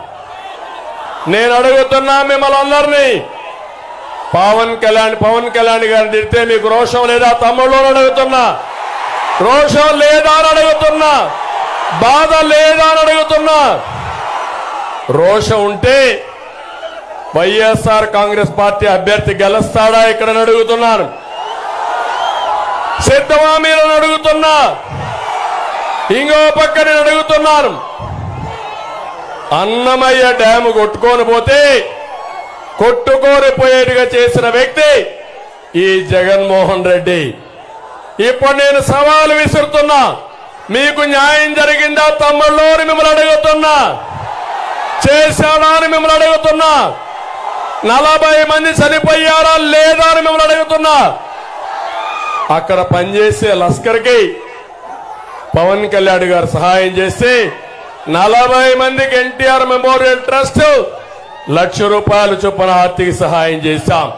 S3: నేను అడుగుతున్నా మిమ్మల్ని అందరినీ, పవన్ కళ్యాణ్ గారిని తిడితే మీకు రోషం లేదా తమ్ముళ్ళు అడుగుతున్నా, రోషం లేదా అని అడుగుతున్నా, బాధ లేదా అని అడుగుతున్నా. రోషం ఉంటే వైఎస్ఆర్ కాంగ్రెస్ పార్టీ అభ్యర్థి గెలుస్తాడా ఇక్కడ అడుగుతున్నాను. సిద్ధమా మీరు అడుగుతున్నా. ఇంకో పక్క నేను అడుగుతున్నాను, అన్నమయ్య డ్యాము కొట్టుకొని పోతే కొట్టుకోరిపోయేట్టుగా చేసిన వ్యక్తి ఈ జగన్మోహన్ రెడ్డి. ఇప్పుడు నేను సవాలు విసురుతున్నా, మీకు న్యాయం జరిగిందా తమ్ముళ్ళు అని మిమ్మల్ని అడుగుతున్నా, చేశాడా అని మిమ్మల్ని అడుగుతున్నా, 40 మంది చనిపోయారా లేదా అని మిమ్మల్ని అడుగుతున్నా. అక్కడ పనిచేసే లస్కర్కి పవన్ కళ్యాణ్ గారు సహాయం చేసి 40 మందికి ఎన్టీఆర్ మెమోరియల్ ట్రస్ట్ ₹1,00,000 చొప్పున ఆర్థిక సహాయం చేశాం.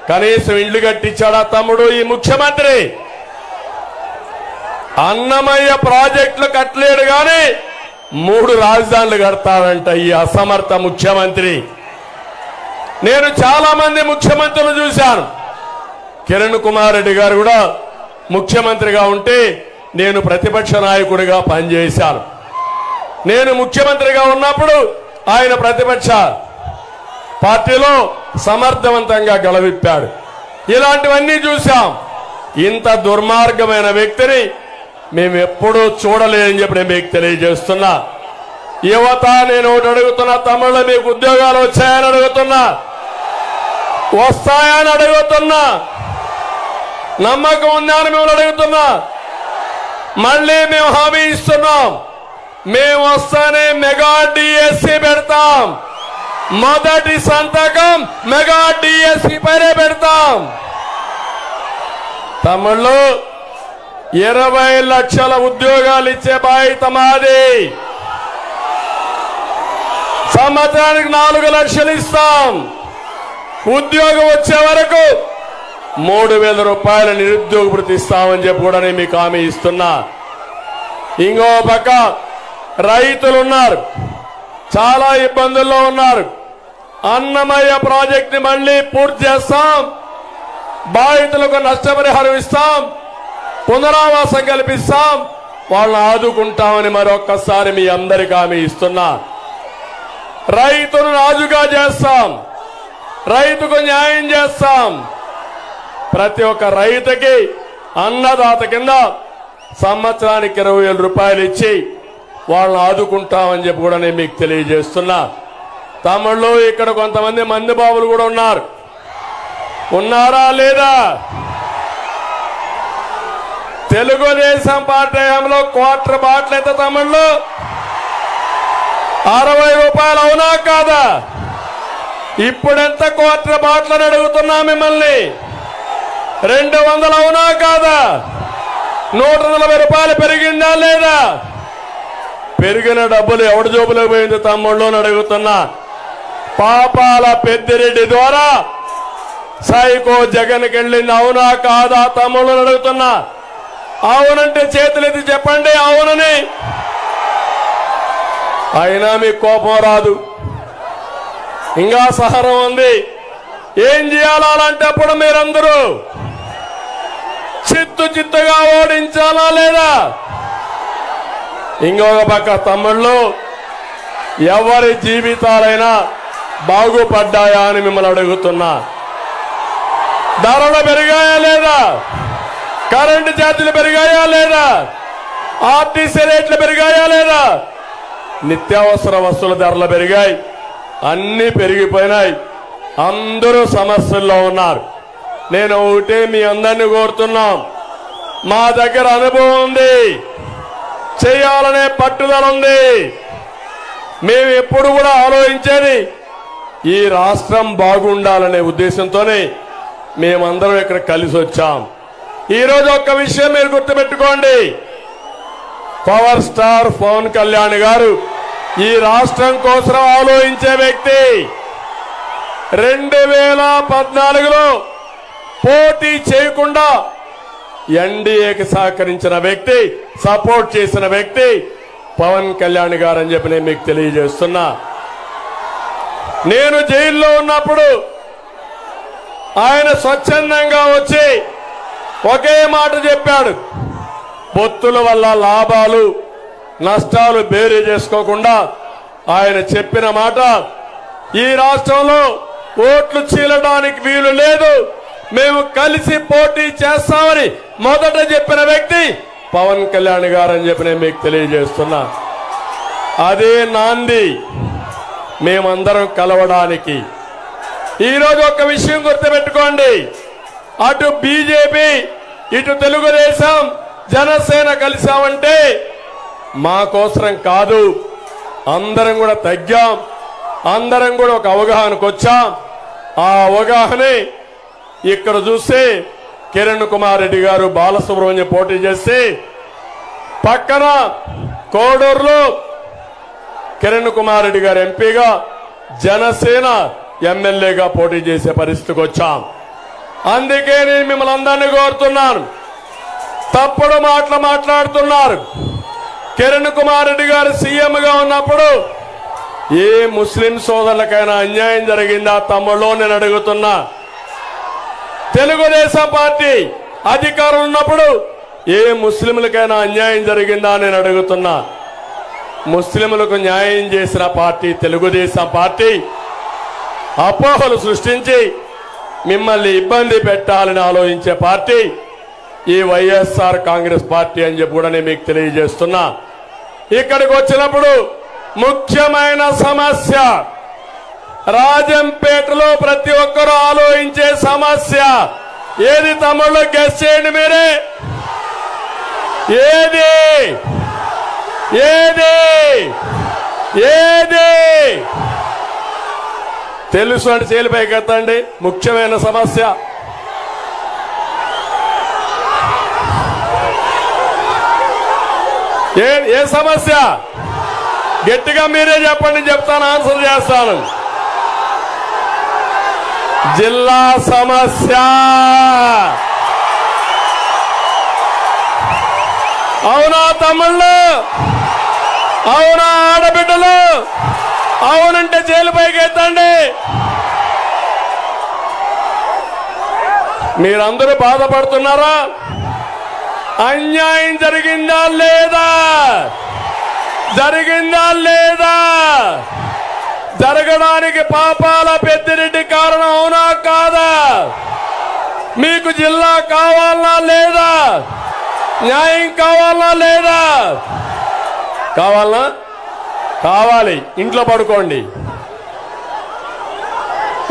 S3: కనీసం ఇళ్లు కట్టించాడా తమ్ముడు ఈ ముఖ్యమంత్రి? అన్నమయ్య ప్రాజెక్టులు కట్టలేడు గాని 3 రాజధానులు కడతాడంట ఈ అసమర్థ ముఖ్యమంత్రి. నేను చాలా మంది ముఖ్యమంత్రులు చూశాను. కిరణ్ కుమార్ రెడ్డి గారు కూడా ముఖ్యమంత్రిగా ఉంటే నేను ప్రతిపక్ష నాయకుడిగా పనిచేశాను. నేను ముఖ్యమంత్రిగా ఉన్నప్పుడు ఆయన ప్రతిపక్ష పార్టీలో సమర్థవంతంగా గళవిప్పాడు. ఇలాంటివన్నీ చూశాం. ఇంత దుర్మార్గమైన వ్యక్తిని మేము ఎప్పుడూ చూడలేదని చెప్పి నేను మీకు తెలియజేస్తున్నా. యువత నేను ఒకటి అడుగుతున్నా, తమ్ముళ్ళు మీకు ఉద్యోగాలు వచ్చాయని అడుగుతున్నా, వస్తాయని అడుగుతున్నా, నమ్మకం ఉందా అని మిమ్మల్ని అడుగుతున్నా. మళ్ళీ మేము హామీ ఇస్తున్నాం, మేము వస్తానే మెగా డిఎస్సి పెడతాం. మొదటి సంతకం మెగా డిఎస్సి పైనే పెడతాం. తమ్ముళ్ళు 20 లక్షల ఉద్యోగాలు ఇచ్చే బాధ్యత మాది. సంవత్సరానికి 4 లక్షలు ఇస్తాం. ఉద్యోగం వచ్చే వరకు 3,000 రూపాయల నిరుద్యోగ భృతి ఇస్తామని చెప్పి కూడా నేను మీకు హామీ ఇస్తున్నా. ఇంకో పక్క రైతులున్నారు, చాలా ఇబ్బందుల్లో ఉన్నారు. అన్నమయ్య ప్రాజెక్ట్ ని మళ్లీ పూర్తి చేస్తాం. బాధితులకు నష్టపరిహారం ఇస్తాం, పునరావాసం కల్పిస్తాం, వాళ్ళని ఆదుకుంటామని మరొక్కసారి మీ అందరికీ హామీ ఇస్తున్నా. రైతును రాజుగా చేస్తాం, రైతుకు న్యాయం చేస్తాం. ప్రతి ఒక్క రైతుకి అన్నదాత కింద సంవత్సరానికి 20,000 రూపాయలు ఇచ్చి వాళ్ళని ఆదుకుంటామని చెప్పి కూడా నేను మీకు తెలియజేస్తున్నా. తమిళలో ఇక్కడ కొంతమంది మంది బాబులు కూడా ఉన్నారు. ఉన్నారా లేదా? తెలుగుదేశం పార్టీ హయాంలో క్వార్టర్ బాటిల్ అయితే తమిళలో 60 రూపాయలు, అవునా కాదా? ఇప్పుడెంత క్వార్టర్ బాటిల్ అని అడుగుతున్నా మిమ్మల్ని. 200 అవునా కాదా? 140 రూపాయలు పెరిగిందా లేదా? పెరిగిన డబ్బులు ఎవడి జోబులో పోయింది తమ్ముళ్ళు అని అడుగుతున్నా. పాపాల పెద్దిరెడ్డి ద్వారా సైకో జగన్కి వెళ్ళింది, అవునా కాదా తమ్ముళ్ళు అడుగుతున్నా. అవునంటే చేతులెత్తి చెప్పండి అవునని. అయినా మీకు కోపం రాదు, ఇంకా సహనం ఉంది. ఏం చేయాలా అలాంటప్పుడు మీరందరూ చిత్తుగా ఓడించాలా లేదా? ఇంకొక పక్క తమ్ముళ్ళు ఎవరి జీవితాలైనా బాగుపడ్డాయా అని మిమ్మల్ని అడుగుతున్నా. ధరలు పెరిగాయా లేదా? కరెంటు ఛార్జీలు పెరిగాయా లేదా? ఆర్టీసీ రేట్లు పెరిగాయా లేదా? నిత్యావసర వస్తువుల ధరలు పెరిగాయి. అన్నీ పెరిగిపోయినాయి. అందరూ సమస్యల్లో ఉన్నారు. నేను ఒకటే మీ అందరినీ కోరుతున్నాం, మా దగ్గర అనుభవం ఉంది, చేయాలనే పట్టుదల ఉంది. మేము ఎప్పుడు కూడా ఆలోచించేది ఈ రాష్ట్రం బాగుండాలనే ఉద్దేశంతోనే మేమందరం ఇక్కడ కలిసి వచ్చాం. ఈరోజు ఒక్క విషయం మీరు గుర్తుపెట్టుకోండి, పవర్ స్టార్ పవన్ కళ్యాణ్ గారు ఈ రాష్ట్రం కోసం ఆలోచించే వ్యక్తి. 2014లో పోటీ చేయకుండా ఎన్డీఏకి సహకరించిన వ్యక్తి, సపోర్ట్ చేసిన వ్యక్తి పవన్ కళ్యాణ్ గారు అని చెప్పి నేను మీకు తెలియజేస్తున్నా. నేను జైల్లో ఉన్నప్పుడు ఆయన స్వచ్ఛందంగా వచ్చి ఒకే మాట చెప్పాడు, పొత్తుల వల్ల లాభాలు నష్టాలు బేరీ చేసుకోకుండా ఆయన చెప్పిన మాట, ఈ రాష్ట్రంలో ఓట్లు చీలడానికి వీలు లేదు, మేము కలిసి పోటీ చేస్తామని మొదట చెప్పిన వ్యక్తి పవన్ కళ్యాణ్ గారు అని చెప్పి నేను మీకు తెలియజేస్తున్నా. అదే నాంది మేమందరం కలవడానికి. ఈరోజు ఒక విషయం గుర్తుపెట్టుకోండి, అటు బీజేపీ ఇటు తెలుగుదేశం జనసేన కలిసామంటే మా కోసరం కాదు, అందరం కూడా తగ్గాం, అందరం కూడా ఒక అవగాహనకు వచ్చాం. ఆ అవగాహనే ఇక్కడ చూస్తే కిరణ్ కుమార్ రెడ్డి గారు బాలసుబ్రహ్మణ్యం పోటీ చేసి, పక్కన కోడూరులో కిరణ్ కుమార్ రెడ్డి గారు ఎంపీగా, జనసేన ఎమ్మెల్యేగా పోటీ చేసే పరిస్థితికి వచ్చాం. అందుకే నేను మిమ్మల్ని అందరినీ కోరుతున్నాను, తప్పుడు మాటలు మాట్లాడుతున్నారు. కిరణ్ కుమార్ రెడ్డి గారు సీఎంగా ఉన్నప్పుడు ఏ ముస్లిం సోదరులకైనా అన్యాయం జరిగిందా తమ్ముళ్ళు నేను అడుగుతున్నా. తెలుగుదేశం పార్టీ అధికారం ఉన్నప్పుడు ఏ ముస్లింలకైనా అన్యాయం జరిగిందా నేను అడుగుతున్నా. ముస్లింలకు న్యాయం చేసిన పార్టీ తెలుగుదేశం పార్టీ. అపోహలు సృష్టించి మిమ్మల్ని ఇబ్బంది పెట్టాలని ఆలోచించే పార్టీ ఈ వైఎస్ఆర్ కాంగ్రెస్ పార్టీ అని చెప్పి కూడా నేను మీకు తెలియజేస్తున్నా. ఇక్కడికి వచ్చినప్పుడు ముఖ్యమైన సమస్య, రాజంపేటలో ప్రతి ఒక్కరూ ఆలోచించే సమస్య ఏది తమ్ముళ్ళు? గెస్ చేయండి మీరే. ఏది ఏది ఏది తెలుసు అంటే చేలిపైకి ఎత్తండి. ముఖ్యమైన సమస్య ఏ సమస్య? గట్టిగా మీరే చెప్పండి, చెప్తాను, ఆన్సర్ చేస్తాను. జిల్లా సమస్య. అవునా తమ్ముళ్ళు? అవునా ఆడబిడ్డలు? అవునంటే జైలుపైకి ఎత్తండి. మీరందరూ బాధపడుతున్నారా? అన్యాయం జరిగిందా లేదా? జరిగిందా లేదా? జరగడానికి పాపాల పెద్దిరెడ్డి కారణం అవునా కాదా? మీకు జిల్లా కావాలనా లేదా? న్యాయం కావాలనా లేదా? కావాలనా? కావాలి. ఇంట్లో పడుకోండి.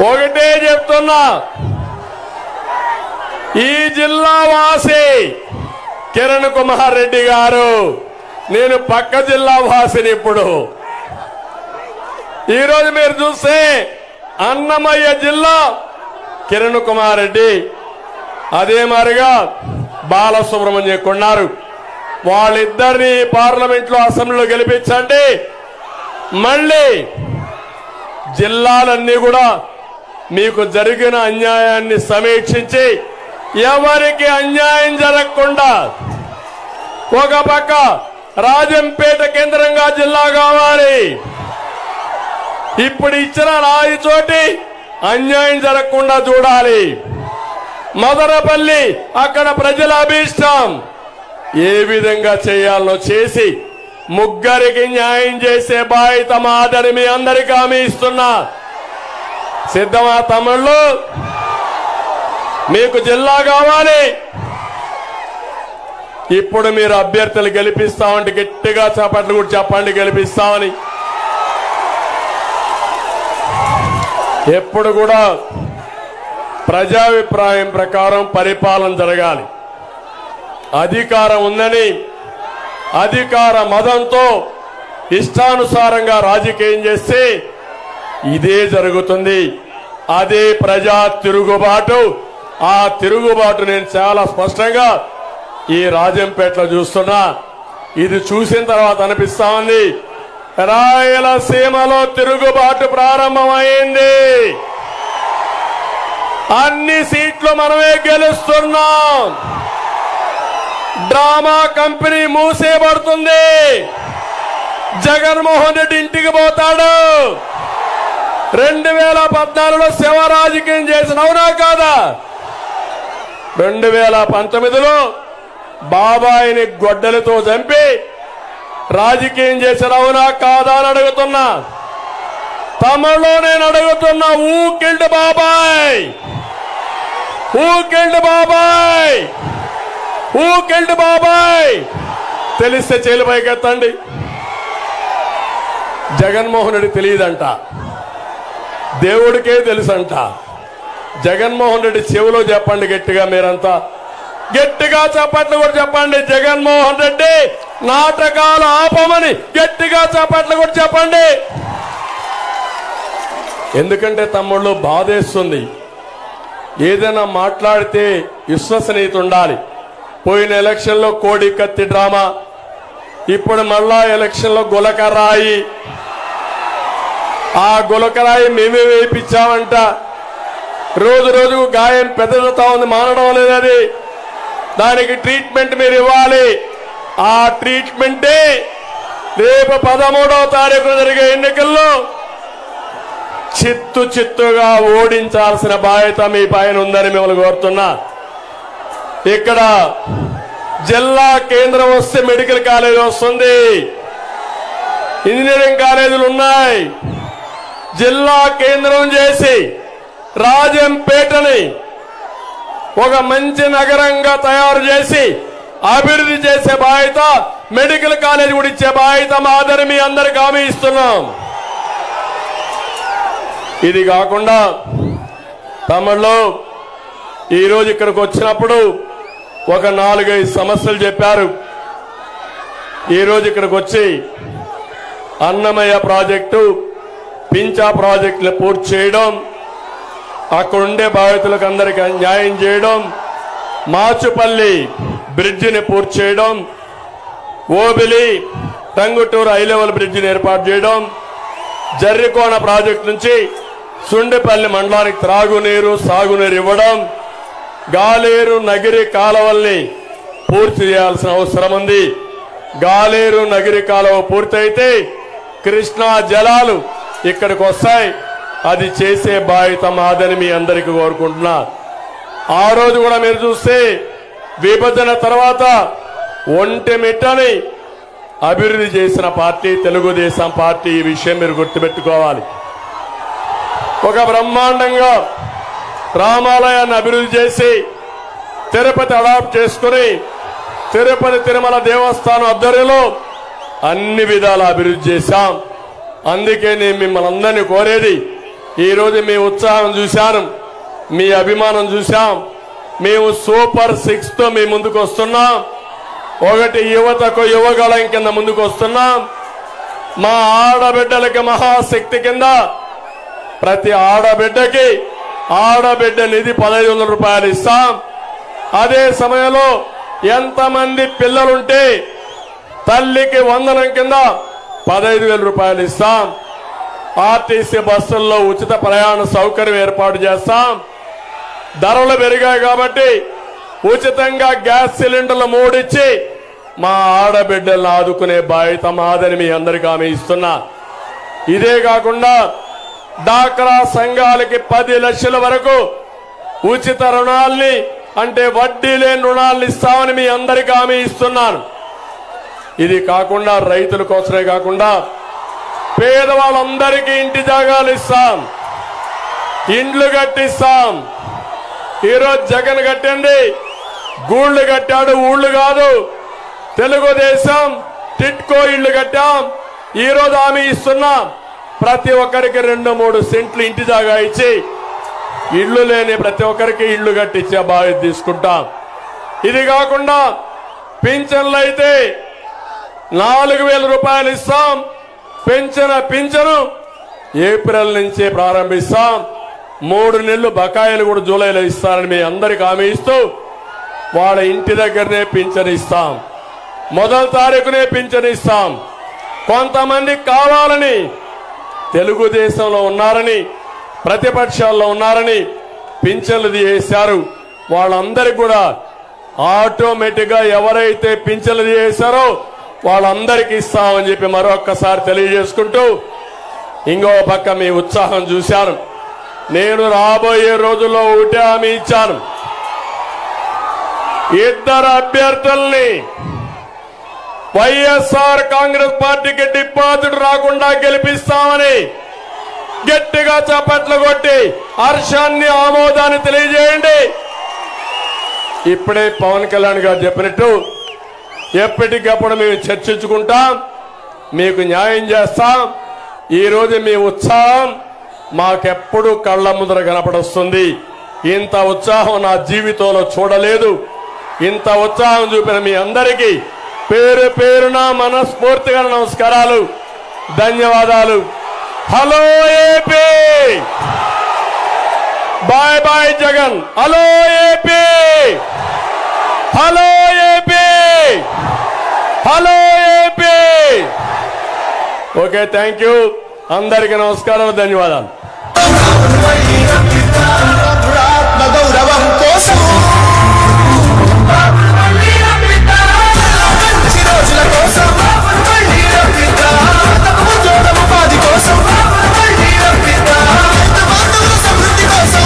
S3: ఒకటే చెప్తున్నా, ఈ జిల్లా వాసి కిరణ్ కుమార్ రెడ్డి గారు, నేను పక్క జిల్లా వాసిని. ఇప్పుడు ఈరోజు మీరు చూస్తే అన్నమయ్య జిల్లా కిరణ్ కుమార్ రెడ్డి, అదే మారిగా బాలసుబ్రహ్మణ్యం కొన్నారు. వాళ్ళిద్దరిని పార్లమెంట్లో అసెంబ్లీలో గెలిపించండి. మళ్ళీ జిల్లాలన్నీ కూడా మీకు జరిగిన అన్యాయాన్ని సమీక్షించి ఎవరికి అన్యాయం జరగకుండా, ఒక పక్క రాజంపేట కేంద్రంగా జిల్లా కావాలి. ఇప్పుడు ఇచ్చిన రాయి చోటి అన్యాయం జరగకుండా చూడాలి. మదనపల్లి అక్కడ ప్రజల అభీష్టం, ఏ విధంగా చేయాలో చేసి ముగ్గురికి న్యాయం చేసే బాధ్యత మాదని మీ అందరికీ హామీ ఇస్తున్నా. సిద్ధమా తమ్ముళ్ళు? మీకు జిల్లా కావాలి. ఇప్పుడు మీరు అభ్యర్థులు గెలిపిస్తామంటే గట్టిగా చప్పట్లు కూడా చెప్పండి, గెలిపిస్తామని. ఎప్పుడు కూడా ప్రజాభిప్రాయం ప్రకారం పరిపాలన జరగాలి. అధికారం ఉందని అధికార మదంతో ఇష్టానుసారంగా రాజకీయం చేస్తే ఇదే జరుగుతుంది. అదే ప్రజా తిరుగుబాటు. ఆ తిరుగుబాటు నేను చాలా స్పష్టంగా ఈ రాజంపేటలో చూస్తున్నా. ఇది చూసిన తర్వాత అనిపిస్తా ఉంది, రాయలసీమలో తిరుగుబాటు ప్రారంభమైంది. అన్ని సీట్లు మనమే గెలుస్తున్నాం. డ్రామా కంపెనీ మూసేయబడుతుంది. జగన్మోహన్ రెడ్డి ఇంటికి పోతాడు. 2014లో శవ రాజకీయం చేసిన అవునా కాదా? 2019లో బాబాయిని గొడ్డలతో చంపి రాజకీయం చేసిన అవునా కాదా అని అడుగుతున్నా. తమలో నేను అడుగుతున్నా, హూ కిల్డ్ బాబాయ్? హూ కిల్డ్ బాబాయ్? హూ కిల్డ్ బాబాయ్? తెలిస్తే చేలు పైకెత్తండి. జగన్మోహన్ రెడ్డి తెలియదంట, దేవుడికే తెలుసంట. జగన్మోహన్ రెడ్డి చెవిలో చెప్పండి గట్టిగా, మీరంతా గట్టిగా చప్పట్లు కూడా చెప్పండి. జగన్మోహన్ రెడ్డి నాటకాలు ఆపమని గట్టిగా చప్పట్లు కూడా చెప్పండి. ఎందుకంటే తమ్ముళ్ళు బాధేస్తుంది. ఏదైనా మాట్లాడితే విశ్వసనీయత ఉండాలి. పోయిన ఎలక్షన్లో కోడి కత్తి డ్రామా, ఇప్పుడు మళ్ళా ఎలక్షన్లో గులకరాయి. ఆ గులకరాయి మేమే వేయించామంట. రోజు రోజుకు గాయం పెద్దదవుతా ఉంది, మానడం లేదు. అది దానికి ట్రీట్మెంట్ మీరు ఇవ్వాలి. ఆ ట్రీట్మెంటే రేపు 13వ తారీఖున జరిగే ఎన్నికల్లో చిత్తుగా ఓడించాల్సిన బాధ్యత మీ పైన ఉందని మిమ్మల్ని కోరుతున్నా. ఇక్కడ జిల్లా కేంద్రం వస్తే మెడికల్ కాలేజీ వస్తుంది, ఇంజనీరింగ్ కాలేజీలు ఉన్నాయి. జిల్లా కేంద్రం చేసి రాజంపేటని ఒక మంచి నగరంగా తయారు చేసి అభివృద్ధి చేసే బాధ్యత, మెడికల్ కాలేజ్ కూడా ఇచ్చే బాధ్యత మాదని మీ అందరికి హామీ ఇస్తున్నాం. ఇది కాకుండా తమిళలో ఈరోజు ఇక్కడికి వచ్చినప్పుడు ఒక 4-5 సమస్యలు చెప్పారు. ఈరోజు ఇక్కడికి వచ్చి అన్నమయ్య ప్రాజెక్టు, పింఛా ప్రాజెక్టులు పూర్తి చేయడం, అక్కడుండే బాధితులకు అందరికీ న్యాయం చేయడం, మాచుపల్లి బ్రిడ్జిని పూర్తి చేయడం, ఓబిలి టంగుటూరు హై లెవెల్ బ్రిడ్జిని ఏర్పాటు చేయడం, జర్రికోన ప్రాజెక్టు నుంచి సుండిపల్లి మండలానికి త్రాగునీరు సాగునీరు ఇవ్వడం, గాలేరు నగిరి కాలువల్ని పూర్తి చేయాల్సిన అవసరం ఉంది. గాలేరు నగిరి కాలువ పూర్తయితే కృష్ణా జలాలు ఇక్కడికి వస్తాయి. అది చేసే బాధ్యత మాదని మీ అందరికీ కోరుకుంటున్నా. ఆ రోజు కూడా మీరు చూస్తే విభజన తర్వాత ఒంటిమిట్టని అభివృద్ధి చేసిన పార్టీ తెలుగుదేశం పార్టీ. ఈ విషయం మీరు గుర్తుపెట్టుకోవాలి. ఒక బ్రహ్మాండంగా రామాలయాన్ని అభివృద్ధి చేసి తిరుపతి అడాప్ట్ చేసుకుని తిరుపతి తిరుమల దేవస్థానం ఆధ్వర్యంలో అన్ని విధాల అభివృద్ధి చేశాం. అందుకే నేను మిమ్మల్ని అందరినీ కోరేది, ఈరోజు మీ ఉత్సాహం చూశాను, మీ అభిమానం చూశాం. మేము సూపర్ 6తో మీ ముందుకు వస్తున్నాం. ఒకటి యువతకు యువగళం కింద ముందుకు వస్తున్నాం. మా ఆడబిడ్డలకి మహాశక్తి కింద ప్రతి ఆడబిడ్డకి ఆడబిడ్డ నిధి 1500 రూపాయలు ఇస్తాం. అదే సమయంలో ఎంతమంది పిల్లలుంటే తల్లికి వందనం కింద 15,000 రూపాయలు ఇస్తాం. ఆర్టీసీ బస్సుల్లో ఉచిత ప్రయాణ సౌకర్యం ఏర్పాటు చేస్తాం. ధరలు పెరిగాయి కాబట్టి ఉచితంగా గ్యాస్ సిలిండర్లు 3 ఇచ్చి మా ఆడబిడ్డలను ఆదుకునే బాధ్యత మాదని మీ అందరికీ హామీ ఇస్తున్నా. ఇదే కాకుండా డాక్రా సంఘాలకి 10 లక్షల వరకు ఉచిత రుణాల్ని, అంటే వడ్డీ లేని రుణాలను ఇస్తామని మీ అందరికీ హామీ ఇస్తున్నాను. ఇది కాకుండా రైతుల కోసమే కాకుండా పేదవాళ్ళందరికీ ఇంటి జాగాలు ఇస్తాం, ఇండ్లు కట్టిస్తాం. ఈరోజు జగన్ కట్టండి, గూళ్ళు కట్టాడు, ఊళ్ళు కాదు. తెలుగుదేశం టిట్కో ఇళ్లు కట్టాం. ఈరోజు హామీ ఇస్తున్నాం, ప్రతి ఒక్కరికి 2-3 సెంట్లు ఇంటి జాగా ఇచ్చి ఇళ్ళు లేని ప్రతి ఒక్కరికి ఇళ్ళు కట్టించే బాధ్యత తీసుకుంటాం. ఇది కాకుండా పింఛన్లు అయితే 4,000 రూపాయలు ఇస్తాం. పింఛను ఏప్రిల్ నుంచే ప్రారంభిస్తాం. 3 నెలలు బకాయిలు కూడా జూలైలో ఇస్తారని మీ అందరికి హామీ ఇస్తూ వాళ్ళ ఇంటి దగ్గరనే పింఛను ఇస్తాం. 1వ తారీఖునే పింఛను ఇస్తాం. కొంతమంది కావాలని తెలుగుదేశంలో ఉన్నారని ప్రతిపక్షాల్లో ఉన్నారని పింఛన్లు చేశారు. వాళ్ళందరికీ కూడా ఆటోమేటిక్ గా ఎవరైతే పింఛన్లు చేశారో వాళ్ళందరికీ ఇస్తామని చెప్పి మరొక్కసారి తెలియజేసుకుంటూ, ఇంకో పక్క మీ ఉత్సాహం చూశాను. నేను రాబోయే రోజుల్లో ఒకటే హామీ ఇచ్చాను. 2 అభ్యర్థుల్ని వైఎస్ఆర్ కాంగ్రెస్ పార్టీకి డిపాజిట్ రాకుండా గెలిపిస్తామని గట్టిగా చప్పట్లు కొట్టి హర్షాన్ని ఆమోదాన్ని తెలియజేయండి. ఇప్పుడే పవన్ కళ్యాణ్ గారు చెప్పినట్టు ఎప్పటికప్పుడు మేము చర్చించుకుంటాం, మీకు న్యాయం చేస్తాం. ఈ రోజు మీ ఉత్సాహం మాకెప్పుడు కళ్ళ ముందర కనపడొస్తుంది. ఇంత ఉత్సాహం నా జీవితంలో చూడలేదు. ఇంత ఉత్సాహం చూపిన మీ అందరికీ పేరు పేరున మనస్ఫూర్తిగా నమస్కారాలు, ధన్యవాదాలు. Hello AP, bye bye Jagan. Hello AP, hello AP, hello AP. Okay, thank you. అందరికీ నమస్కారాలు, ధన్యవాదాలు.
S6: గౌరవం కోసం రోజుల కోసం ఉపాధి కోసం సమృద్ధి కోసం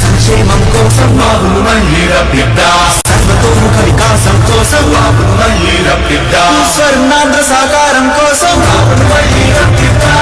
S6: సంక్షేమం కోసం బాబును మళ్ళీ రప్పిద్దా, సర్వతోముఖ వికాసం కోసం బాబును మళ్ళీ రప్పిద్దా, స్వర్ణాంధ్ర సాకారం కోసం బాబును మళ్ళీ రప్పిద్దా.